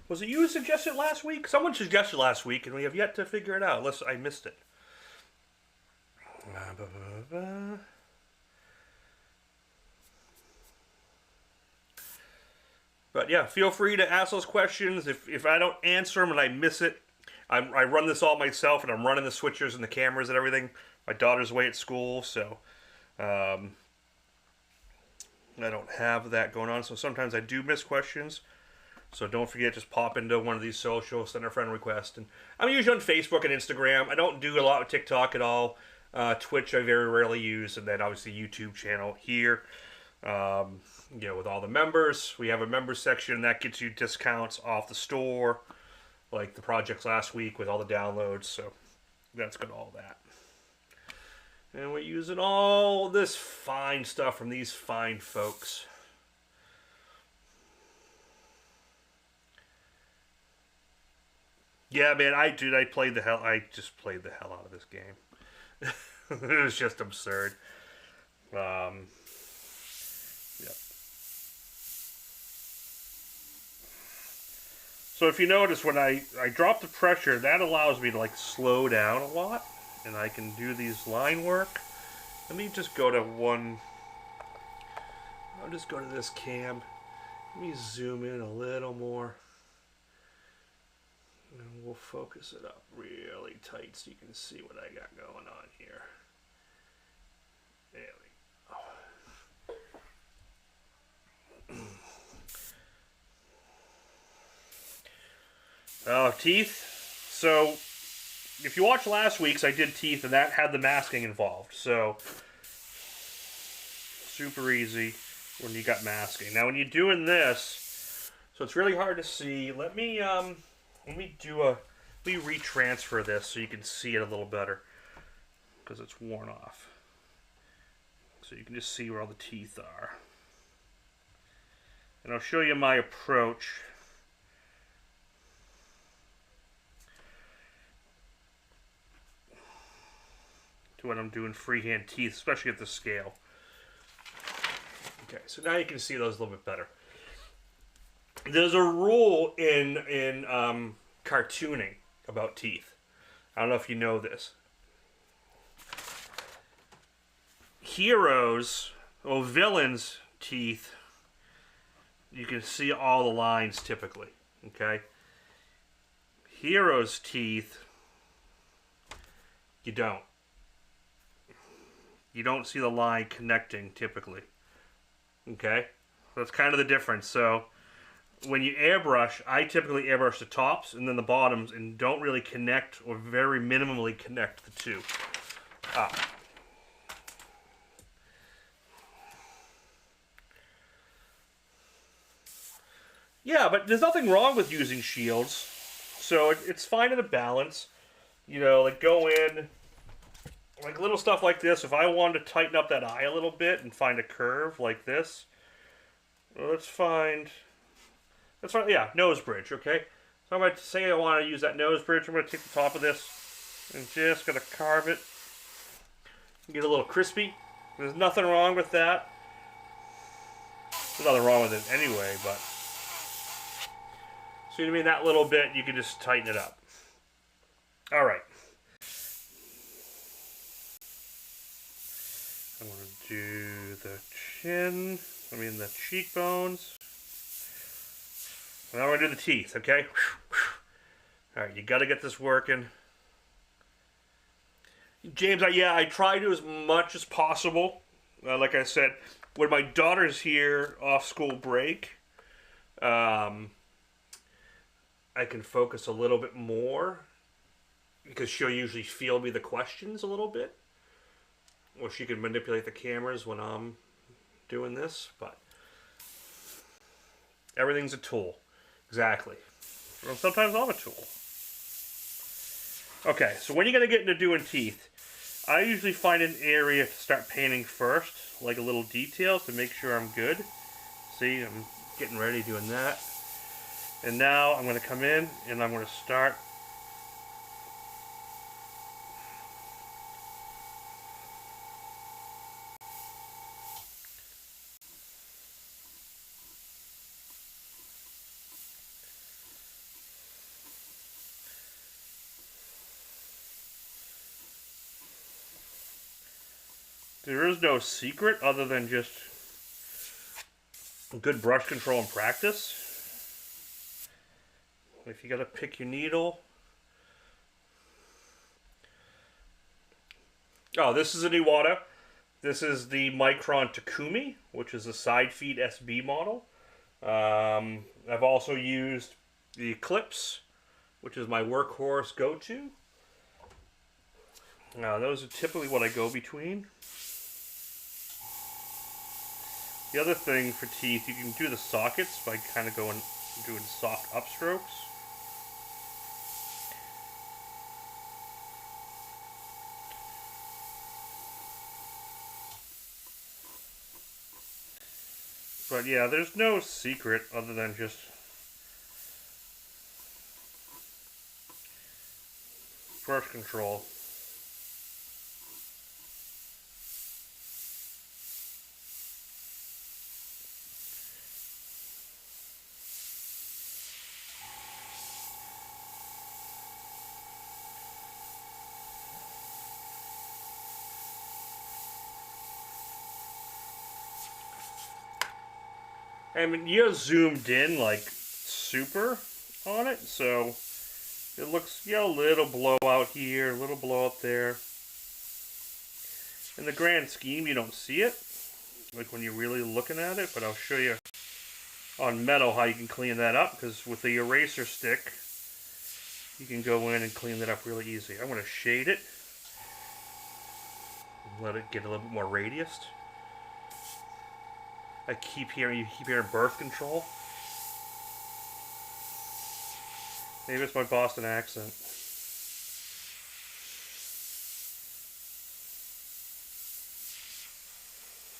Was it you who suggested last week? Someone suggested last week, and we have yet to figure it out, unless I missed it. But yeah, feel free to ask those questions. If I don't answer them and I miss it, I run this all myself, and I'm running the switchers and the cameras and everything. My daughter's away at school, so I don't have that going on. So sometimes I do miss questions. So don't forget, just pop into one of these socials, send a friend request. And I'm usually on Facebook and Instagram. I don't do a lot with TikTok at all. Twitch I very rarely use, and then obviously YouTube channel here. With all the members, we have a members section that gets you discounts off the store, like the projects last week with all the downloads. So that's good, all that. And we're using all this fine stuff from these fine folks. Yeah, man, I just played the hell out of this game. It was just absurd. Yep. So if you notice, when I drop the pressure, that allows me to like slow down a lot, and I can do these line work. Let me just go to one. I'll just go to this cam. Let me zoom in a little more. And we'll focus it up really tight so you can see what I got going on here. There we go. Teeth. So, if you watched last week's, I did teeth, and that had the masking involved. So, super easy when you got masking. Now, when you're doing this, so it's really hard to see. Let me retransfer this so you can see it a little better, because it's worn off. So you can just see where all the teeth are. And I'll show you my approach. To when I'm doing freehand teeth, especially at the scale. Okay, so now you can see those a little bit better. There's a rule in cartooning about teeth. I don't know if you know this. Heroes, or villains' teeth, you can see all the lines typically. Okay? Heroes' teeth, you don't. You don't see the line connecting typically. Okay? That's kind of the difference. So, when you airbrush, I typically airbrush the tops and then the bottoms and don't really connect, or very minimally connect, the two up. Yeah, but there's nothing wrong with using shields. So it's fine in a balance. Like go in, like little stuff like this. If I wanted to tighten up that eye a little bit and find a curve like this, well, let's find, yeah, nose bridge, okay? So I'm going to say I want to use that nose bridge. I'm going to take the top of this and just going to carve it. Get a little crispy. There's nothing wrong with that. There's nothing wrong with it anyway, but... So you mean that little bit, you can just tighten it up. Alright. I'm going to do the chin, the cheekbones. Now we're going to do the teeth, okay? Alright, you got to get this working. James, I try to as much as possible. Like I said, when my daughter's here off school break, I can focus a little bit more, because she'll usually field me the questions a little bit. Or she can manipulate the cameras when I'm doing this, but everything's a tool. Exactly. Well, sometimes I'm a tool. Okay, so when you're going to get into doing teeth, I usually find an area to start painting first, like a little detail to make sure I'm good. See, I'm getting ready doing that. And now I'm going to come in and I'm going to start. There is no secret other than just good brush control and practice. If you got to pick your needle, Oh, this is a Iwata. This is the Micron Takumi, which is a side feed SB model. I've also used the Eclipse, which is my workhorse go-to. Now, those are typically what I go between. The other thing for teeth, you can do the sockets by kind of doing soft upstrokes. But yeah, there's no secret other than just brush control. I mean, you're zoomed in like super on it, so it looks, a little blowout here, a little blowout there. In the grand scheme, you don't see it, like when you're really looking at it, but I'll show you on metal how you can clean that up, because with the eraser stick, you can go in and clean that up really easy. I'm going to shade it, let it get a little bit more radiused. You keep hearing birth control. Maybe it's my Boston accent.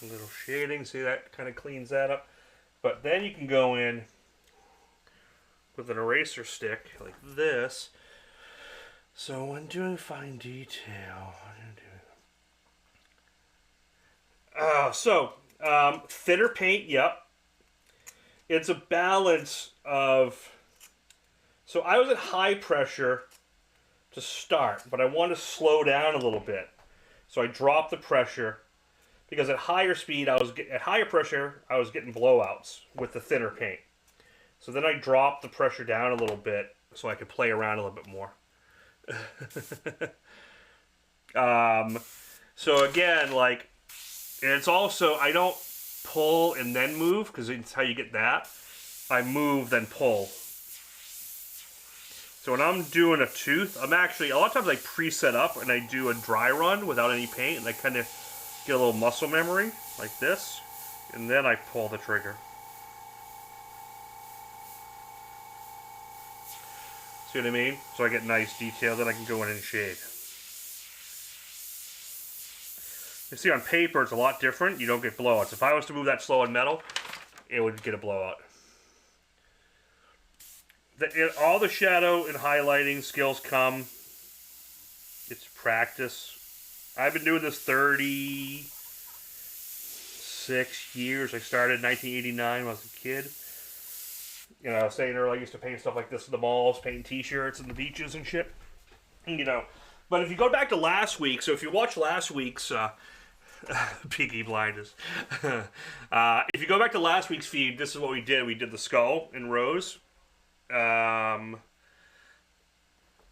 A little shading, see, that kind of cleans that up. But then you can go in with an eraser stick like this. So when doing fine detail, thinner paint, yep. It's a balance of, so I was at high pressure to start, but I want to slow down a little bit. So I dropped the pressure, because at higher speed, at higher pressure, I was getting blowouts with the thinner paint. So then I dropped the pressure down a little bit so I could play around a little bit more. So again, like, and it's also, I don't pull and then move, because it's how you get that. I move, then pull. So when I'm doing a tooth, I'm actually, a lot of times I preset up and I do a dry run without any paint, and I kind of get a little muscle memory, like this, and then I pull the trigger. See what I mean? So I get nice detail, then I can go in and shade. You see, on paper, it's a lot different. You don't get blowouts. If I was to move that slow on metal, it would get a blowout. All the shadow and highlighting skills come. It's practice. I've been doing this 36 years. I started in 1989 when I was a kid. You know, I was saying earlier, I used to paint stuff like this in the malls, painting t-shirts and the beaches and shit. You know, but if you go back to last week, so if you watch last week's Peaky Blinders, if you go back to last week's feed, this is what we did. We did the skull in rows.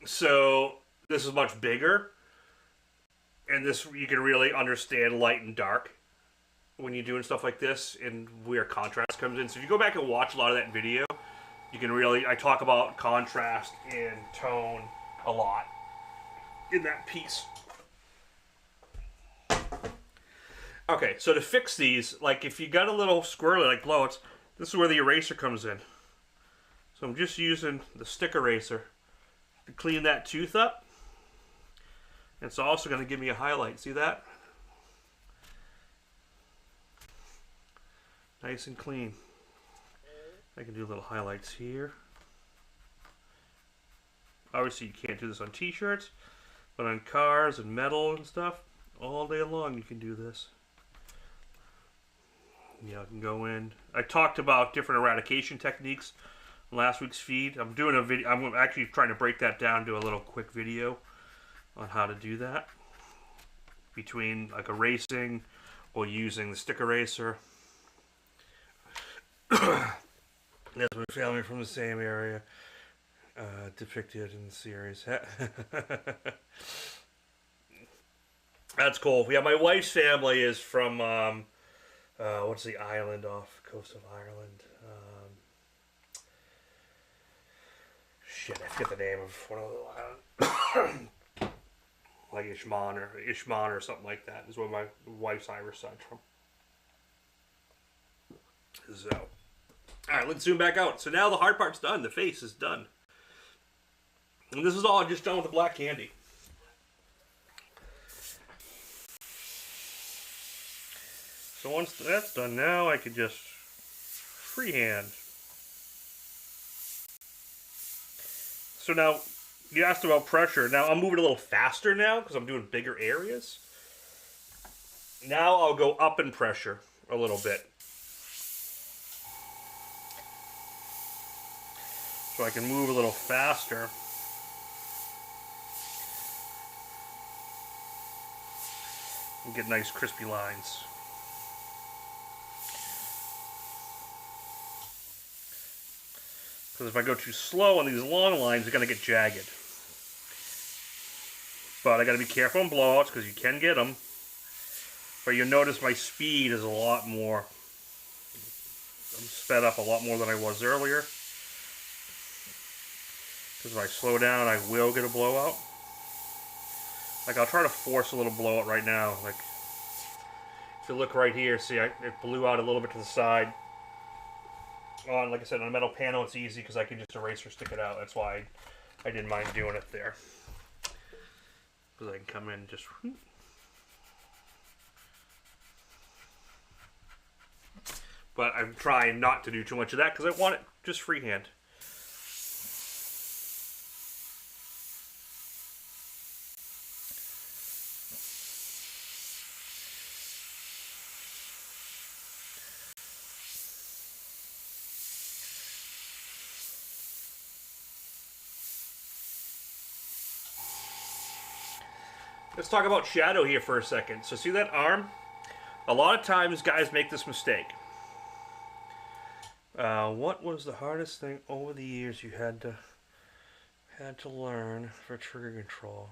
So this is much bigger, and this, you can really understand light and dark when you're doing stuff like this and where contrast comes in. So if you go back and watch a lot of that video, you can really, I talk about contrast and tone a lot in that piece. Okay, so to fix these, like if you got a little squirrely like blowouts, this is where the eraser comes in. So I'm just using the stick eraser to clean that tooth up. And it's also going to give me a highlight. See that? Nice and clean. I can do little highlights here. Obviously you can't do this on t-shirts, but on cars and metal and stuff, all day long you can do this. Yeah, I can go in. I talked about different eradication techniques in last week's feed. I'm doing a video. I'm actually trying to break that down, do a little quick video on how to do that. Between like erasing or using the stick eraser. That's my family from the same area, depicted in the series. That's cool. Yeah, my wife's family is from what's the island off the coast of Ireland? Shit, I forget the name of one of the islands. Like Ishman or something like that is where my wife's Irish side's from. So, all right, let's zoom back out. So now the hard part's done. The face is done. And this is all just done with the black candy. So once that's done, now I could just freehand. So now, you asked about pressure. Now I'm moving a little faster now because I'm doing bigger areas. Now I'll go up in pressure a little bit. So I can move a little faster. And get nice crispy lines. Because if I go too slow on these long lines, they're going to get jagged. But I got to be careful on blowouts because you can get them. But you'll notice my speed is a lot more. I'm sped up a lot more than I was earlier. Because if I slow down, I will get a blowout. Like, I'll try to force a little blowout right now. Like, if you look right here, see, it blew out a little bit to the side. On, like I said, on a metal panel, it's easy because I can just erase or stick it out. That's why I didn't mind doing it there. Because I can come in and just... But I'm trying not to do too much of that because I want it just freehand. Let's talk about shadow here for a second. So see that arm? A lot of times guys make this mistake. What was the hardest thing over the years you had to learn for trigger control?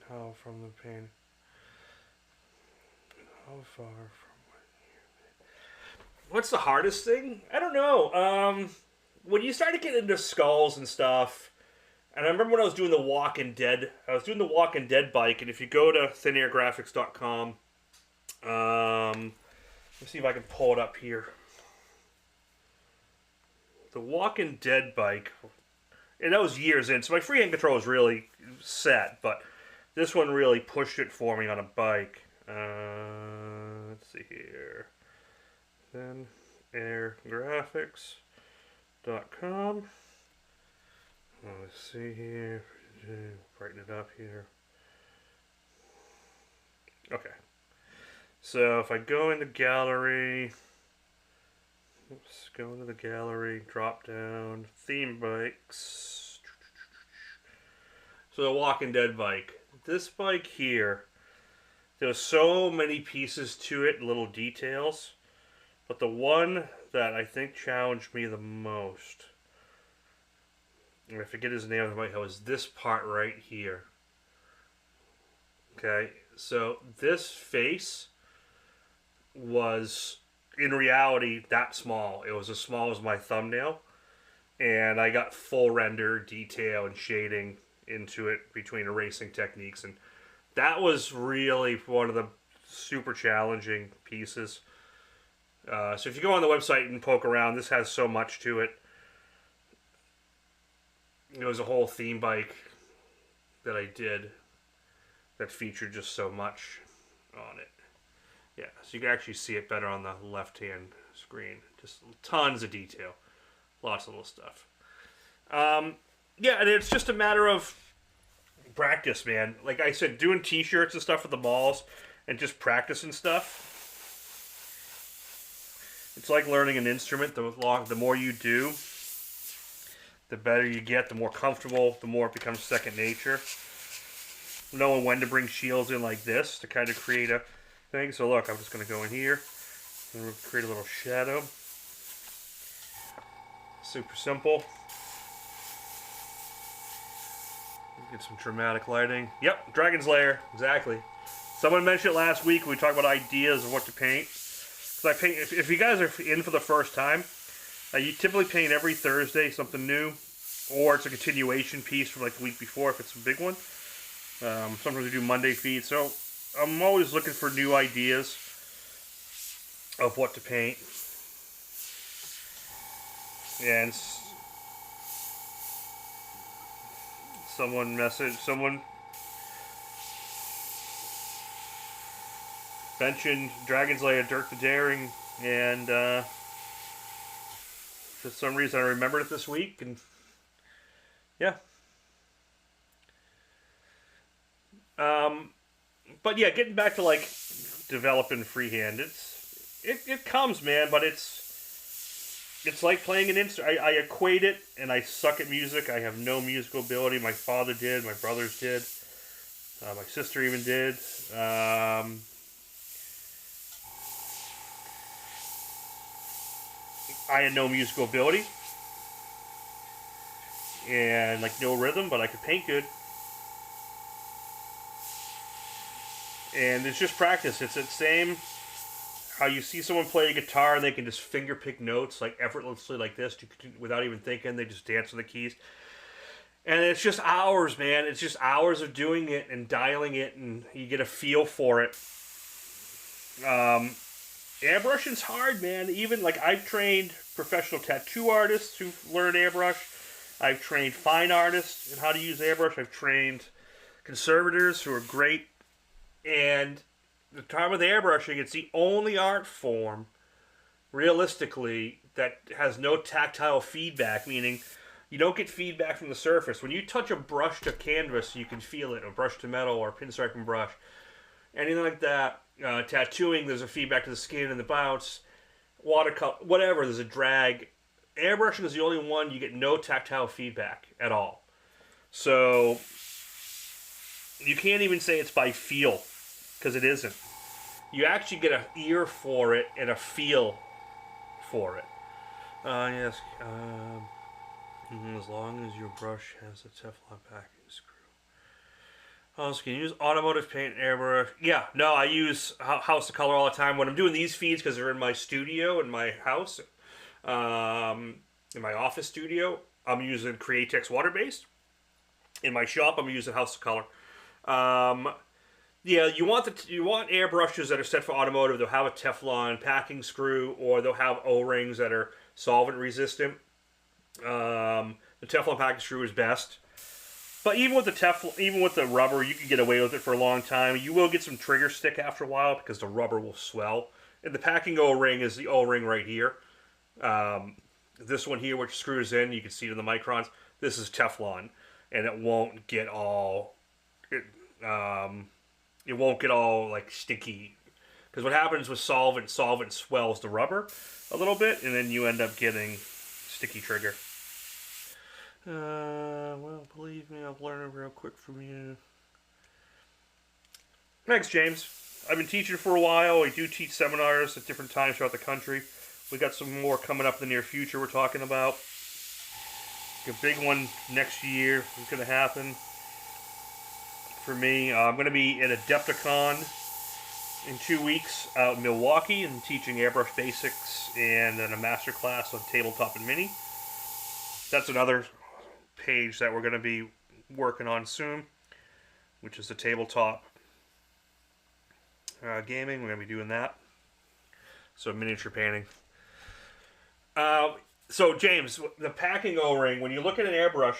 How from the pain? How far from? What's the hardest thing? I don't know. When you start to get into skulls and stuff. And I remember when I was doing the Walking Dead, bike, and if you go to thinairgraphics.com, let's see if I can pull it up here. The Walking Dead bike, and that was years in, so my freehand control was really set, but this one really pushed it for me on a bike. Let's see here. Thinairgraphics.com. Let's see here. Brighten it up here. Okay. So if I go into gallery, go into the gallery, drop down, theme bikes. So the Walking Dead bike. This bike here, there's so many pieces to it, little details. But the one that I think challenged me the most, I forget his name, was this part right here. Okay, so this face was, in reality, that small. It was as small as my thumbnail. And I got full render, detail, and shading into it between erasing techniques. And that was really one of the super challenging pieces. So if you go on the website and poke around, this has so much to it. It was a whole theme bike that I did that featured just so much on it. Yeah, so you can actually see it better on the left-hand screen. Just tons of detail. Lots of little stuff. Yeah, and it's just a matter of practice, man. Like I said, doing t-shirts and stuff at the malls and just practicing stuff. It's like learning an instrument. The more you do, the better you get, the more comfortable, the more it becomes second nature. Knowing when to bring shields in like this to kind of create a thing. So look, I'm just going to go in here and create a little shadow. Super simple. Get some dramatic lighting. Yep, Dragon's Lair, exactly. Someone mentioned it last week. We talked about ideas of what to paint. So I paint. If you guys are in for the first time, you typically paint every Thursday something new, or it's a continuation piece from like the week before if it's a big one. Sometimes we do Monday feeds. So I'm always looking for new ideas of what to paint. And someone mentioned Dragon's Lair, Dirk the Daring, and for some reason I remembered it this week, and yeah. But yeah, getting back to like developing freehand, it comes, man, but it's like playing an instrument. I equate it, and I suck at music. I have no musical ability. My father did. My brothers did. My sister even did. I had no musical ability. And like no rhythm, but I could paint good. And it's just practice. It's the same how you see someone play a guitar and they can just finger pick notes like effortlessly like this without even thinking. They just dance on the keys. And it's just hours, man. It's just hours of doing it and dialing it, and you get a feel for it. Airbrushing's hard, man. Even like I've trained professional tattoo artists who learn airbrush. I've trained fine artists in how to use airbrush. I've trained conservators who are great. And the time with airbrushing, it's the only art form, realistically, that has no tactile feedback, meaning you don't get feedback from the surface. When you touch a brush to canvas, you can feel it, or brush to metal, or pinstriping brush. Anything like that. Tattooing, there's a feedback to the skin and the bounce. Watercolor, whatever, there's a drag. Airbrushing is the only one you get no tactile feedback at all. So you can't even say it's by feel, because it isn't. You actually get an ear for it and a feel for it. Yes. As long as your brush has a Teflon backing screw. Oh, so can you use automotive paint and airbrush? Yeah, no, I use House of Color all the time. When I'm doing these feeds, because they're in my studio, in my house, in my office studio, I'm using Createx water-based. In my shop, I'm using House of Color. Yeah, you want airbrushes that are set for automotive. They'll have a Teflon packing screw, or they'll have O-rings that are solvent resistant. The Teflon packing screw is best. But even with the rubber, you can get away with it for a long time. You will get some trigger stick after a while because the rubber will swell. And the packing O-ring is the O-ring right here. This one here, which screws in, you can see it in the microns. This is Teflon, and it won't get all like sticky. Because what happens with solvent swells the rubber a little bit, and then you end up getting sticky trigger. Well, believe me, I've learned real quick from you. Thanks, James. I've been teaching for a while. I do teach seminars at different times throughout the country. We got some more coming up in the near future we're talking about. A big one next year is going to happen for me. I'm going to be at Adepticon in 2 weeks out in Milwaukee and teaching airbrush basics and then a master class on tabletop and mini. That's another page that we're going to be working on soon, which is the tabletop gaming. We're going to be doing that. So miniature painting. So James, the packing O-ring, when you look at an airbrush,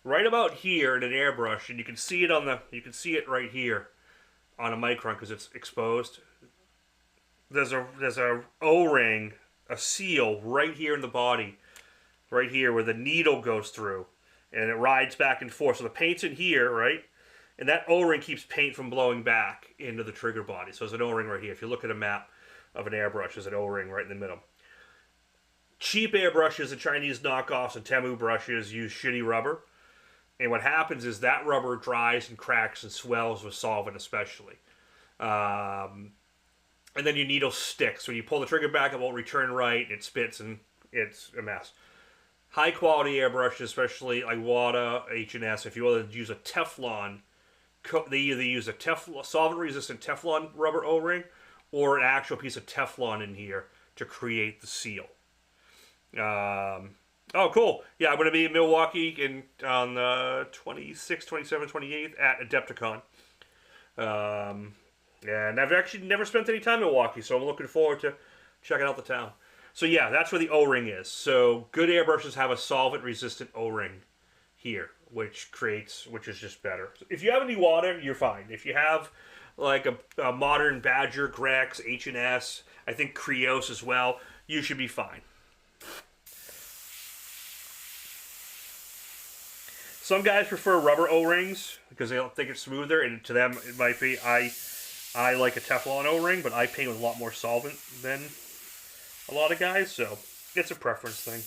right about here in an airbrush, and you can see it right here on a micron because it's exposed. There's a O-ring, a seal right here in the body, right here where the needle goes through, and it rides back and forth. So the paint's in here, right? And that O-ring keeps paint from blowing back into the trigger body. So there's an O-ring right here. If you look at a map of an airbrush, there's an O-ring right in the middle. Cheap airbrushes and Chinese knockoffs and Temu brushes use shitty rubber. And what happens is that rubber dries and cracks and swells with solvent especially. And then your needle sticks. When you pull the trigger back, it won't return right. It spits and it's a mess. high quality airbrushes, especially like Wada, H&S, if you want to use a Teflon, they either use a Teflon solvent resistant Teflon rubber O-ring or an actual piece of Teflon in here to create the seal. Oh, cool. Yeah, I'm going to be in Milwaukee on the 26th, 27th, 28th at Adepticon. And I've actually never spent any time in Milwaukee, so I'm looking forward to checking out the town. So yeah, that's where the O-ring is. So good airbrushes have a solvent-resistant O-ring here, which is just better. If you have any water, you're fine. If you have like a modern Badger, Grex, H&S, I think Krios as well, you should be fine. Some guys prefer rubber O-rings because they don't think it's smoother, and to them it might be. I like a Teflon O-ring, but I paint with a lot more solvent than a lot of guys, so it's a preference thing.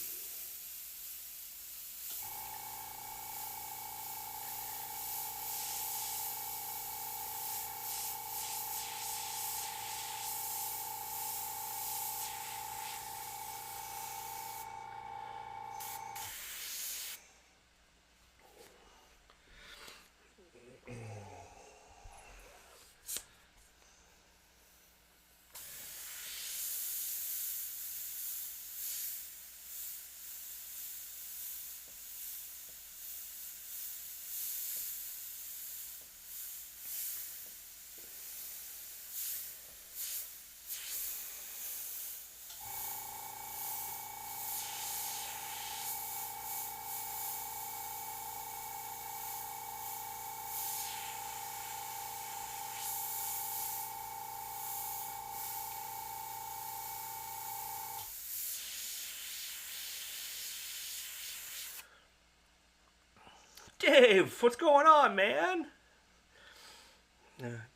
Dave, what's going on, man?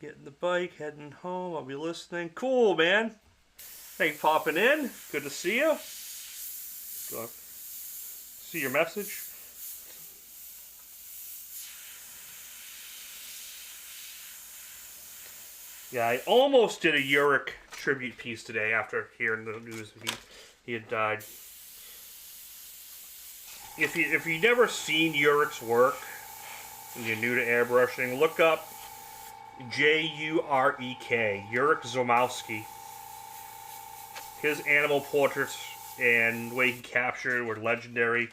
Getting the bike, heading home. I'll be listening. Cool, man. Thanks for popping in. Good to see you. See your message. Yeah, I almost did a Uric tribute piece today after hearing the news that he had died. If you've never seen Uric's work and you're new to airbrushing, look up Jurek, Uric Zomowski. His animal portraits and the way he captured were legendary.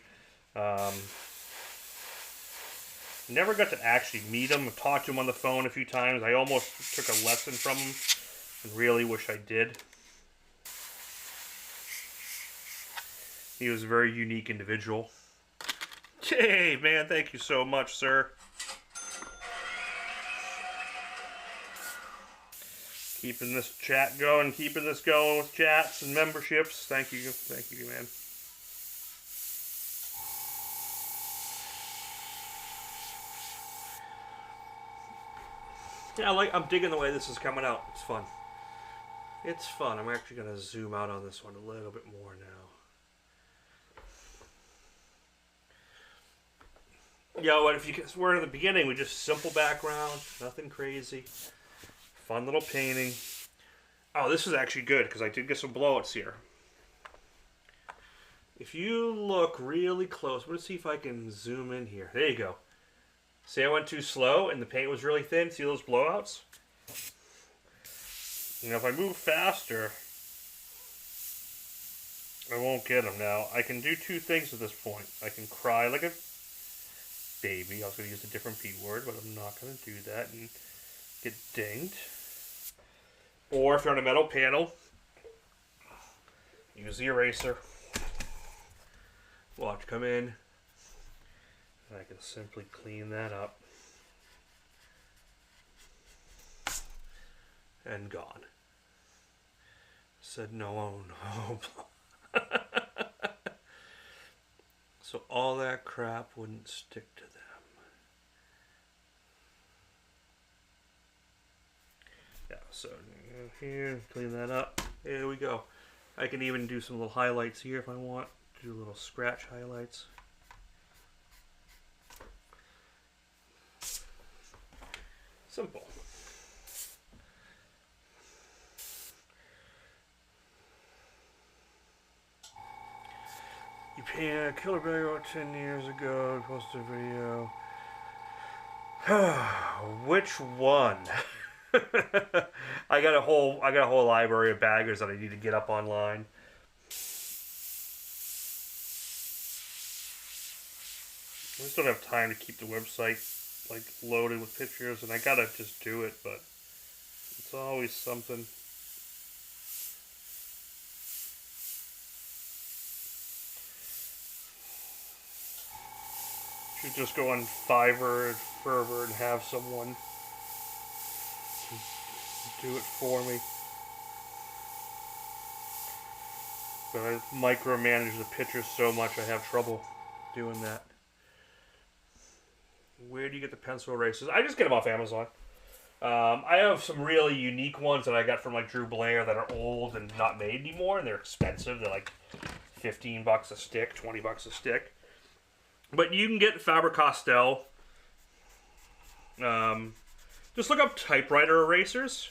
Never got to actually meet him. I've talked to him on the phone a few times. I almost took a lesson from him and really wish I did. He was a very unique individual. Hey, man, thank you so much, sir. Keeping this chat going, keeping this going with chats and memberships. Thank you, man. Yeah, I'm digging the way this is coming out. It's fun. It's fun. I'm actually going to zoom out on this one a little bit more now. Yeah, what if we're in the beginning with just simple background, nothing crazy. Fun little painting. Oh, this is actually good because I did get some blowouts here. If you look really close, I'm going to see if I can zoom in here. There you go. See, I went too slow and the paint was really thin. See those blowouts? You know, if I move faster, I won't get them. Now, I can do two things at this point. I can cry like a baby. I was going to use a different P word, but I'm not going to do that and get dinged. Or if you're on a metal panel, use the eraser. Watch, come in. And I can simply clean that up. And gone. Said no, no. So all that crap wouldn't stick to them. Yeah, so here, clean that up. Here we go. I can even do some little highlights here if I want. Do little scratch highlights. Simple. You paint. Killer Bag about 10 years ago. Posted a video. Which one? I got a whole library of baggers that I need to get up online. I just don't have time to keep the website like loaded with pictures, and I gotta just do it, but it's always something. Should just go on Fiverr and Fervor and have someone do it for me. But I micromanage the pictures so much I have trouble doing that. Where do you get the pencil erasers? I just get them off Amazon. I have some really unique ones that I got from like Drew Blair that are old and not made anymore, and they're expensive. They're like $15 a stick, $20 a stick. But you can get Faber-Castell. Just look up typewriter erasers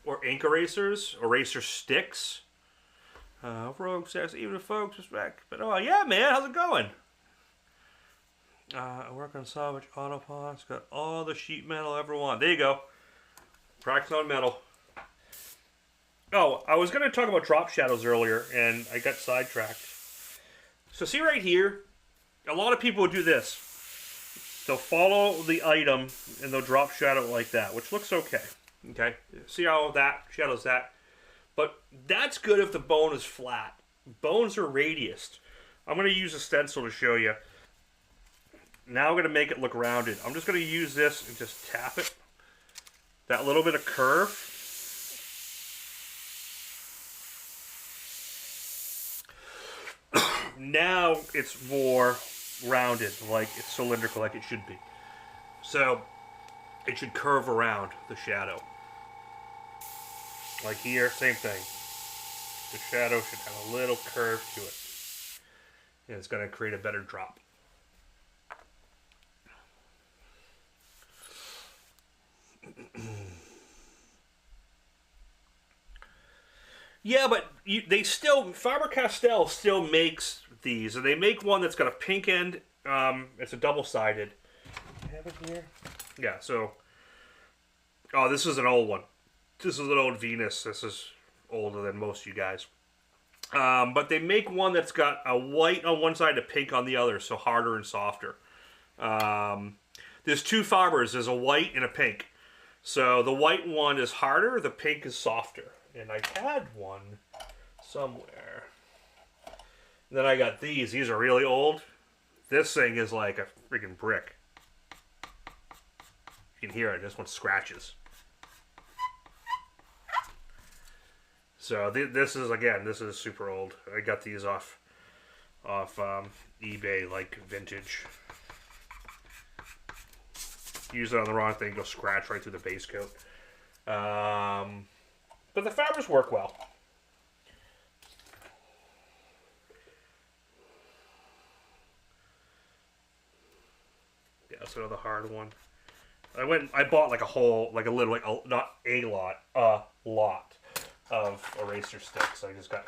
or ink erasers, eraser sticks. Rogue says, even if folks respect. But oh yeah, man, how's it going? I work on salvage auto parts. Got all the sheet metal I ever want. There you go. Practice on metal. Oh, I was going to talk about drop shadows earlier, and I got sidetracked. So see right here, a lot of people would do this. They'll follow the item, and they'll drop shadow like that, which looks okay. Okay, see how that shadows that? But that's good if the bone is flat. Bones are radiused. I'm going to use a stencil to show you. Now I'm going to make it look rounded. I'm just going to use this and just tap it. That little bit of curve. Now it's more rounded, like it's cylindrical, like it should be. So it should curve around the shadow. Like here, same thing. The shadow should have a little curve to it. And it's going to create a better drop. Yeah, but Faber-Castell still makes these, and they make one that's got a pink end. It's a double-sided. Have it here? Yeah. So, oh, this is an old one. This is an old Venus. This is older than most of you guys. But they make one that's got a white on one side, a pink on the other, so harder and softer. There's two Fabers. There's a white and a pink. So the white one is harder, the pink is softer. And I had one somewhere. And then I got these. These are really old. This thing is like a freaking brick. You can hear it. This one scratches. So this is, again, this is super old. I got these off eBay, like vintage. Use it on the wrong thing, go scratch right through the base coat. But the Fabers work well. Yeah, that's another hard one. I bought like not a lot, a lot of eraser sticks. I just got.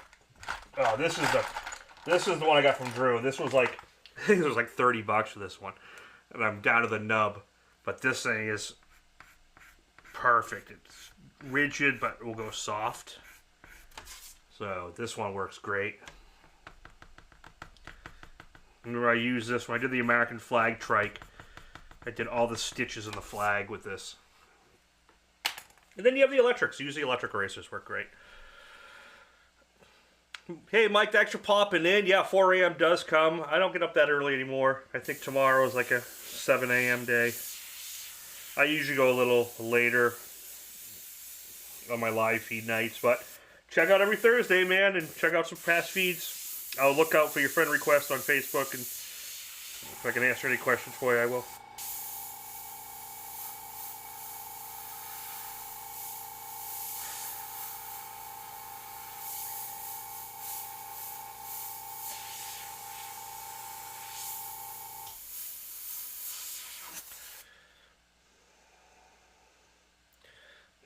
Oh, this is the one I got from Drew. This was like, I think it was like $30 for this one, and I'm down to the nub. But this thing is perfect. It's rigid, but it will go soft. So this one works great. Remember, I used this when I did the American flag trike. I did all the stitches in the flag with this. And then you have the electrics. Use the electric erasers, work great. Hey, Mike, thanks for popping in. Yeah, 4 a.m. does come. I don't get up that early anymore. I think tomorrow is like a 7 a.m. day. I usually go a little later on my live feed nights, but check out every Thursday, man, and check out some past feeds. I'll look out for your friend requests on Facebook, and if I can answer any questions for you, I will.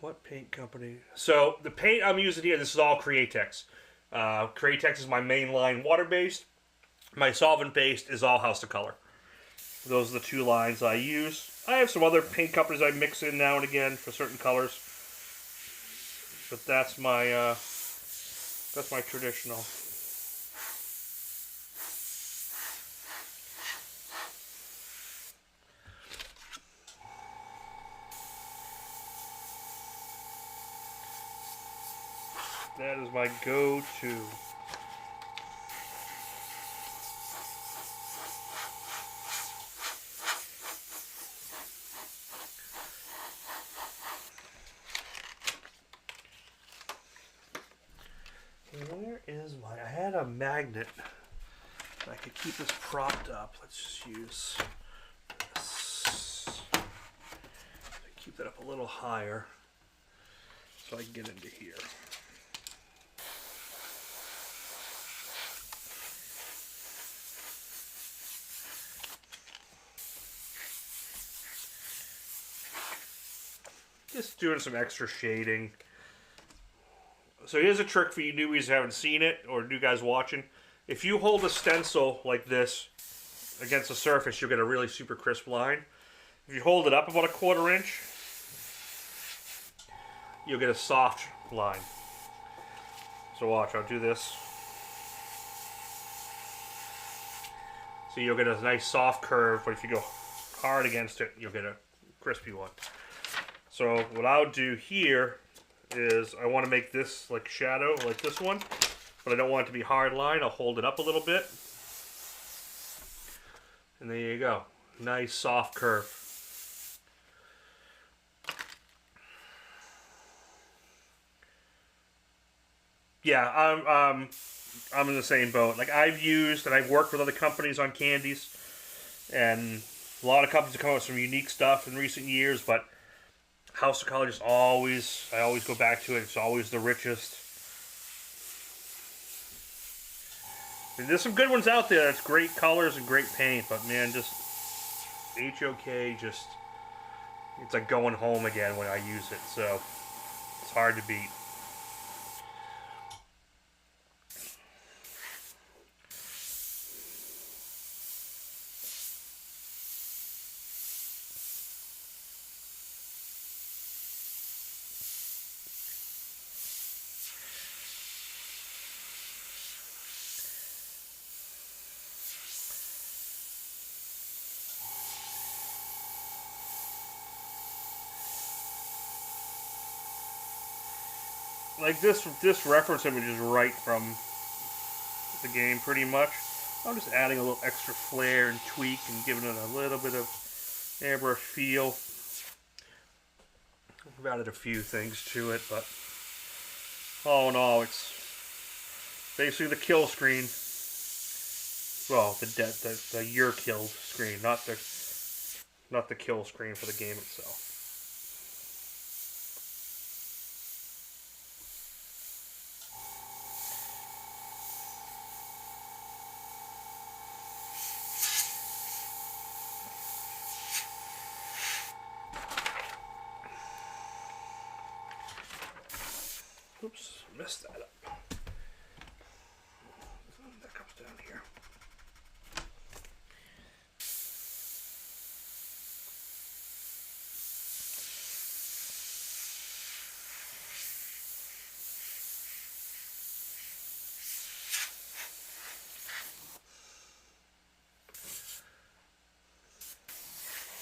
What paint company? So the paint I'm using here, this is all Createx. Cratex is my main line water-based. My solvent-based is all House of Color. Those are the two lines I use. I have some other paint companies I mix in now and again for certain colors, but that's my traditional. That is my go-to. Where is my... I had a magnet. I could keep this propped up. Let's just use this. Keep that up a little higher so I can get into here. Just doing some extra shading. So here's a trick for you newbies who haven't seen it, or new guys watching. If you hold a stencil like this against the surface, you'll get a really super crisp line. If you hold it up about a 1/4 inch, you'll get a soft line. So watch, I'll do this. So you'll get a nice soft curve, but if you go hard against it, you'll get a crispy one. So what I'll do here is I want to make this like shadow, like this one, but I don't want it to be hard line. I'll hold it up a little bit. And there you go. Nice soft curve. Yeah, I'm in the same boat. Like I've used and I've worked with other companies on candies, and a lot of companies have come out with some unique stuff in recent years, but House of Color just always, I always go back to it. It's always the richest. And there's some good ones out there. That's great colors and great paint, but man, just HOK, just it's like going home again when I use it. So it's hard to beat. Like this reference image is right from the game pretty much. I'm just adding a little extra flair and tweak and giving it a little bit of airbrush feel. I've added a few things to it, but all in all, it's basically the kill screen. Well, the you're killed screen, not the kill screen for the game itself. Oops, messed that up. That comes down here.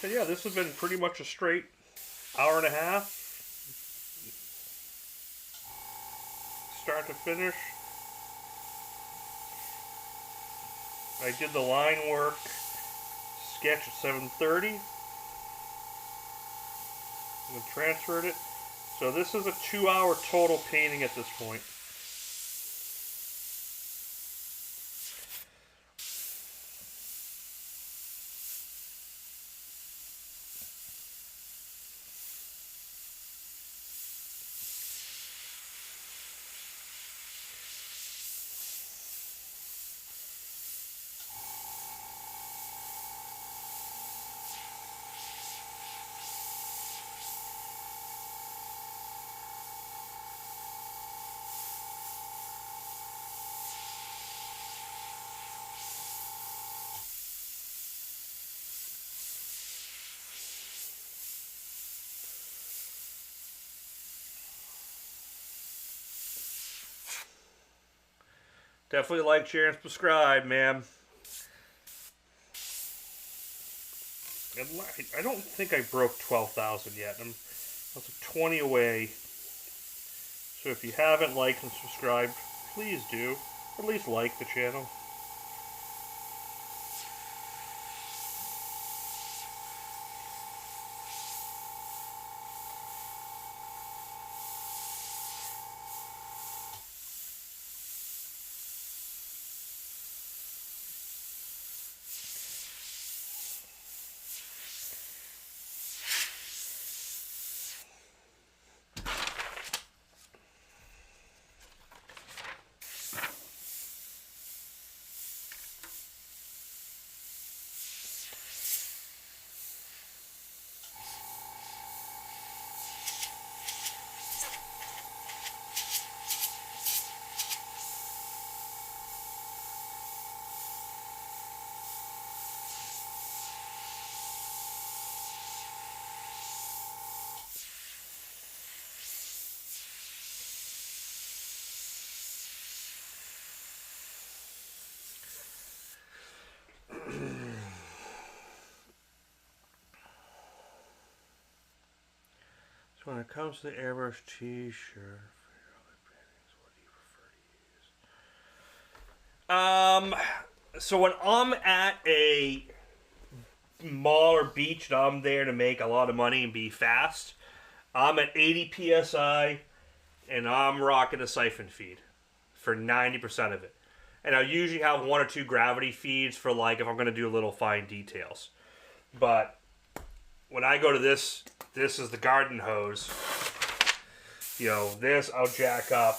So yeah, this has been pretty much a straight hour and a half. Start to finish. I did the line work sketch at 7:30 and transferred it. So this is a 2-hour total painting at this point. Definitely like, share, and subscribe, man. I don't think I broke 12,000 yet. I'm 20 away. So if you haven't liked and subscribed, please do. Or at least like the channel. So when it comes to the airbrush t-shirt, what do you prefer to use? So when I'm at a mall or beach and I'm there to make a lot of money and be fast, I'm at 80 psi and I'm rocking a siphon feed for 90% of it. And I'll usually have 1 or 2 gravity feeds for like if I'm going to do little fine details. But when I go to this is the garden hose. You know, this I'll jack up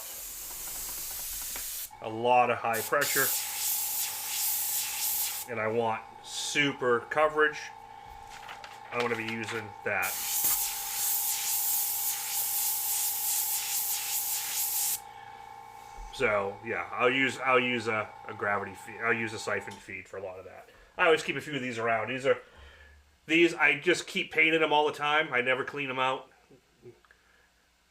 a lot of high pressure. And I want super coverage. I'm going to be using that. So yeah, I'll use a gravity feed. I'll use a siphon feed for a lot of that. I always keep a few of these around. These I just keep painting them all the time. I never clean them out.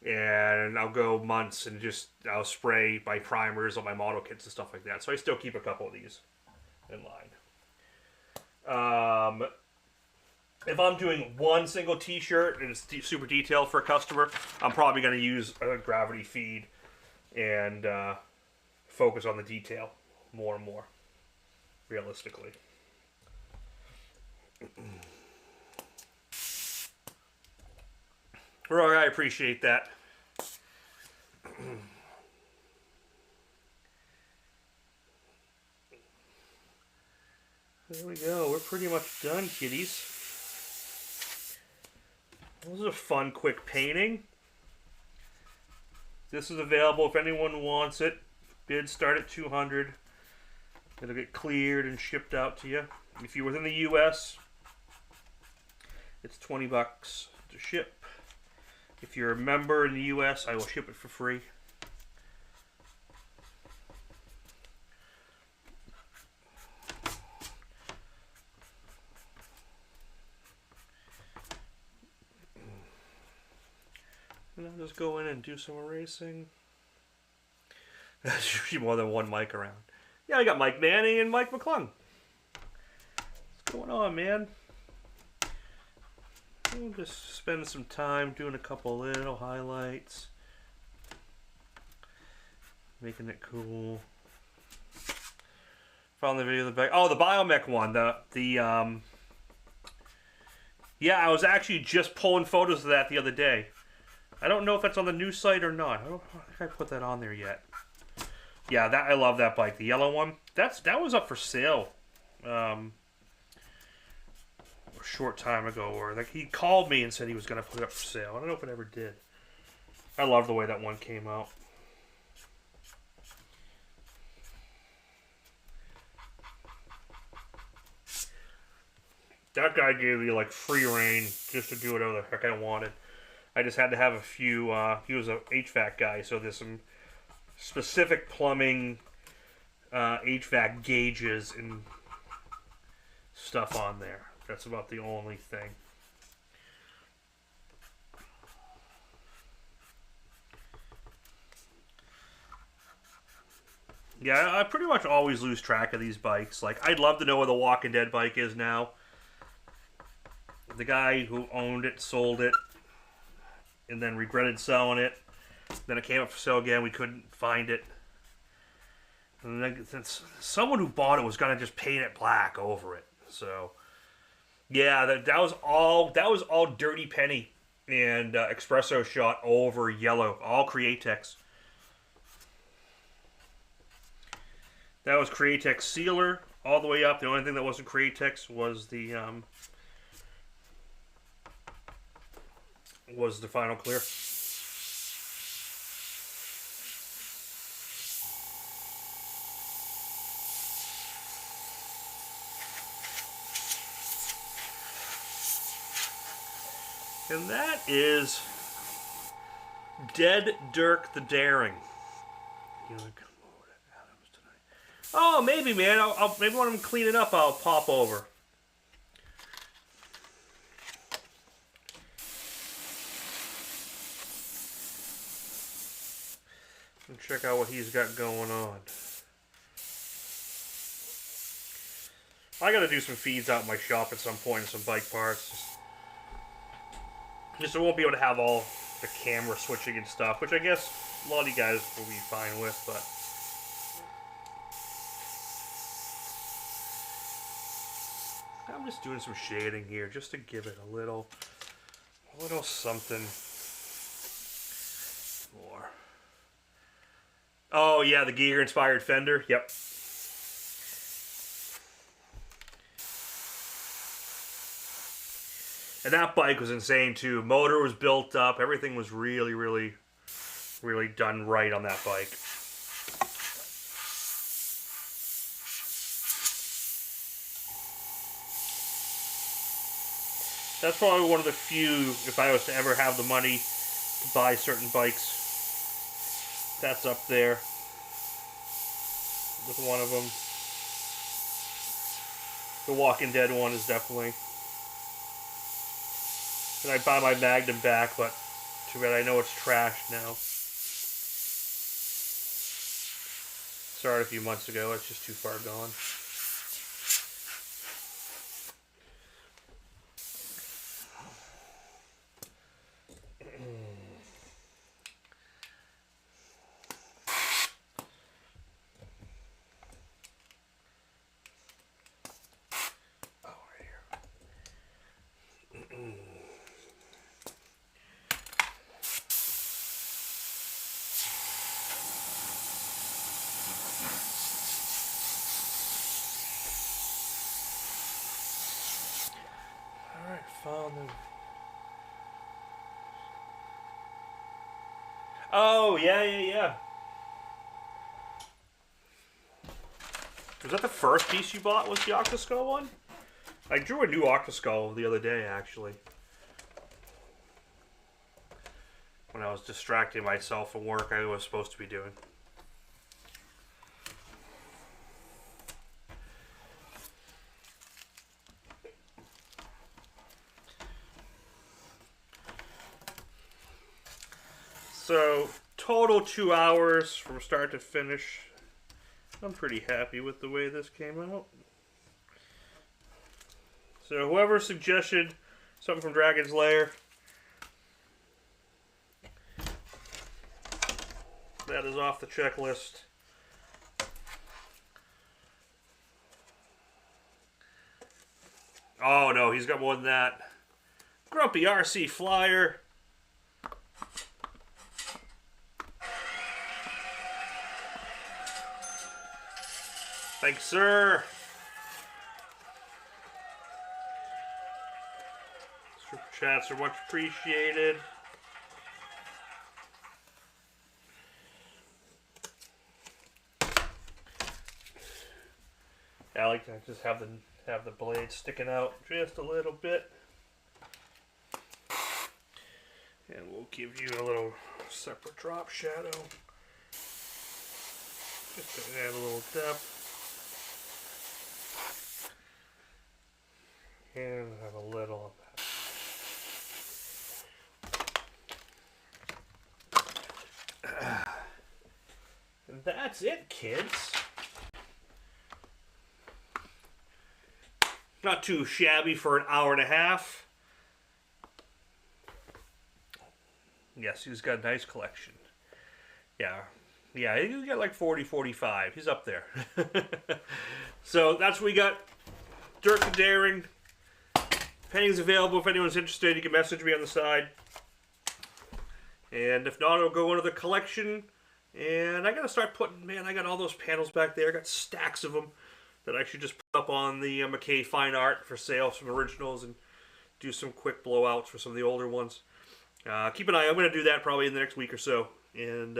And I'll go months and I'll spray my primers on my model kits and stuff like that. So I still keep a couple of these in line. If I'm doing one single t-shirt and it's super detailed for a customer, I'm probably going to use a gravity feed and focus on the detail more and more, realistically. Roy, I appreciate that. There we go. We're pretty much done, kiddies. This is a fun, quick painting. This is available if anyone wants it. Bids start at $200. It'll get cleared and shipped out to you. If you're within the U.S., it's $20 to ship. If you're a member in the U.S., I will ship it for free. And I'll just go in and do some erasing. There's usually more than one mic around. Yeah, I got Mike Manning and Mike McClung. What's going on, man? We'll just spend some time doing a couple little highlights. Making it cool. Found the video of the back. Oh, the Biomech one. Yeah, I was actually just pulling photos of that the other day. I don't know if that's on the new site or not. I don't think I put that on there yet. Yeah, I love that bike. The yellow one. That was up for sale. A short time ago, or like he called me and said he was going to put it up for sale. I don't know if it ever did. I love the way that one came out. That guy gave me like free reign just to do whatever the heck I wanted. I just had to have a few. He was an HVAC guy, so there's some specific plumbing, HVAC gauges and stuff on there. That's about the only thing. Yeah, I pretty much always lose track of these bikes. Like, I'd love to know where the Walking Dead bike is now. The guy who owned it sold it and then regretted selling it. Then it came up for sale again. We couldn't find it. And then someone who bought it was gonna just paint it black over it. So, yeah, that was all Dirty Penny and Espresso shot over yellow, all Createx. That was Createx sealer all the way up. The only thing that wasn't Createx was the final clear. And that is Dead Dirk the Daring. You know, come over to Adams tonight. Oh, maybe, man. I'll maybe when I'm cleaning up, I'll pop over. And check out what he's got going on. I got to do some feeds out in my shop at some point, some bike parts. Just so I won't be able to have all the camera switching and stuff, which I guess a lot of you guys will be fine with, but I'm just doing some shading here just to give it a little something more. Oh yeah, the Giger inspired fender. Yep. And that bike was insane too. Motor was built up. Everything was really, really, really done right on that bike. That's probably one of the few, if I was to ever have the money to buy certain bikes, that's up there with one of them. The Walking Dead one is definitely. And I buy my Magnum back, but too bad I know it's trashed now. Started a few months ago, it's just too far gone. Found them. Oh, yeah. Was that the first piece you bought, was the Octoskull one? I drew a new Octoskull the other day, actually. When I was distracting myself from work I was supposed to be doing. So, total 2 hours from start to finish. I'm pretty happy with the way this came out. So, whoever suggested something from Dragon's Lair, that is off the checklist. Oh no, he's got more than that. Grumpy RC Flyer. Thanks, sir. Super chats are much appreciated. I like to just have the blade sticking out just a little bit. And we'll give you a little separate drop shadow. Just to add a little depth. And have a little of that. And that that's it, kids. Not too shabby for an hour and a half. Yes, he's got a nice collection. Yeah. Yeah, he's got like 40, 45. He's up there. So that's what we got. Dirk the Daring. Painting's available if anyone's interested. You can message me on the side. And if not, it'll go into the collection. And I got to start putting, man, I got all those panels back there. I got stacks of them that I should just put up on the McKay Fine Art for sale, some originals, and do some quick blowouts for some of the older ones. Keep an eye. I'm going to do that probably in the next week or so. And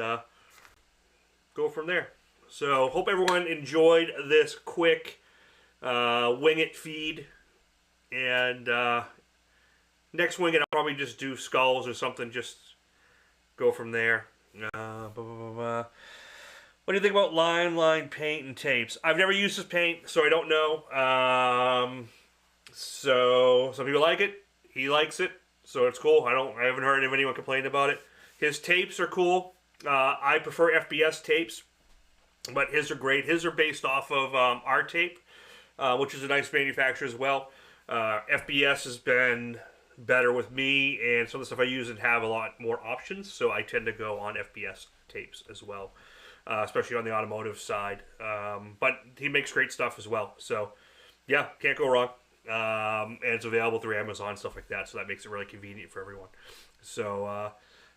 go from there. So hope everyone enjoyed this quick wing it feed. And next wing it, I'll probably just do skulls or something. Just go from there. What do you think about line paint and tapes? I've never used this paint, so I don't know. So some people like it. He likes it, so it's cool. I haven't heard of anyone complain about it. His tapes are cool. I prefer FBS tapes, but his are great. His are based off of our tape, which is a nice manufacturer as well. FBS has been better with me, and some of the stuff I use and have a lot more options, so I tend to go on FBS tapes as well, especially on the automotive side. But he makes great stuff as well, so yeah, can't go wrong. And it's available through Amazon, stuff like that, so that makes it really convenient for everyone. So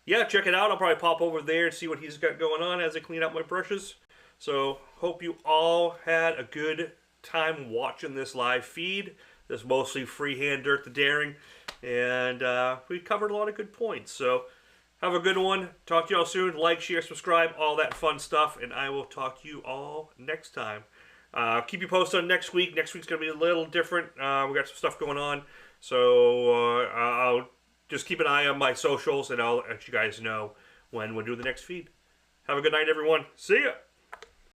yeah, check it out. I'll probably pop over there and see what he's got going on as I clean out my brushes. So hope you all had a good time watching this live feed. This mostly freehand Dirk the Daring, and we covered a lot of good points. So have a good one. Talk to you all soon. Like, share, subscribe, all that fun stuff, and I will talk to you all next time. Keep you posted on next week. Next week's going to be a little different. We got some stuff going on, so I'll just keep an eye on my socials, and I'll let you guys know when we'll do the next feed. Have a good night, everyone. See ya!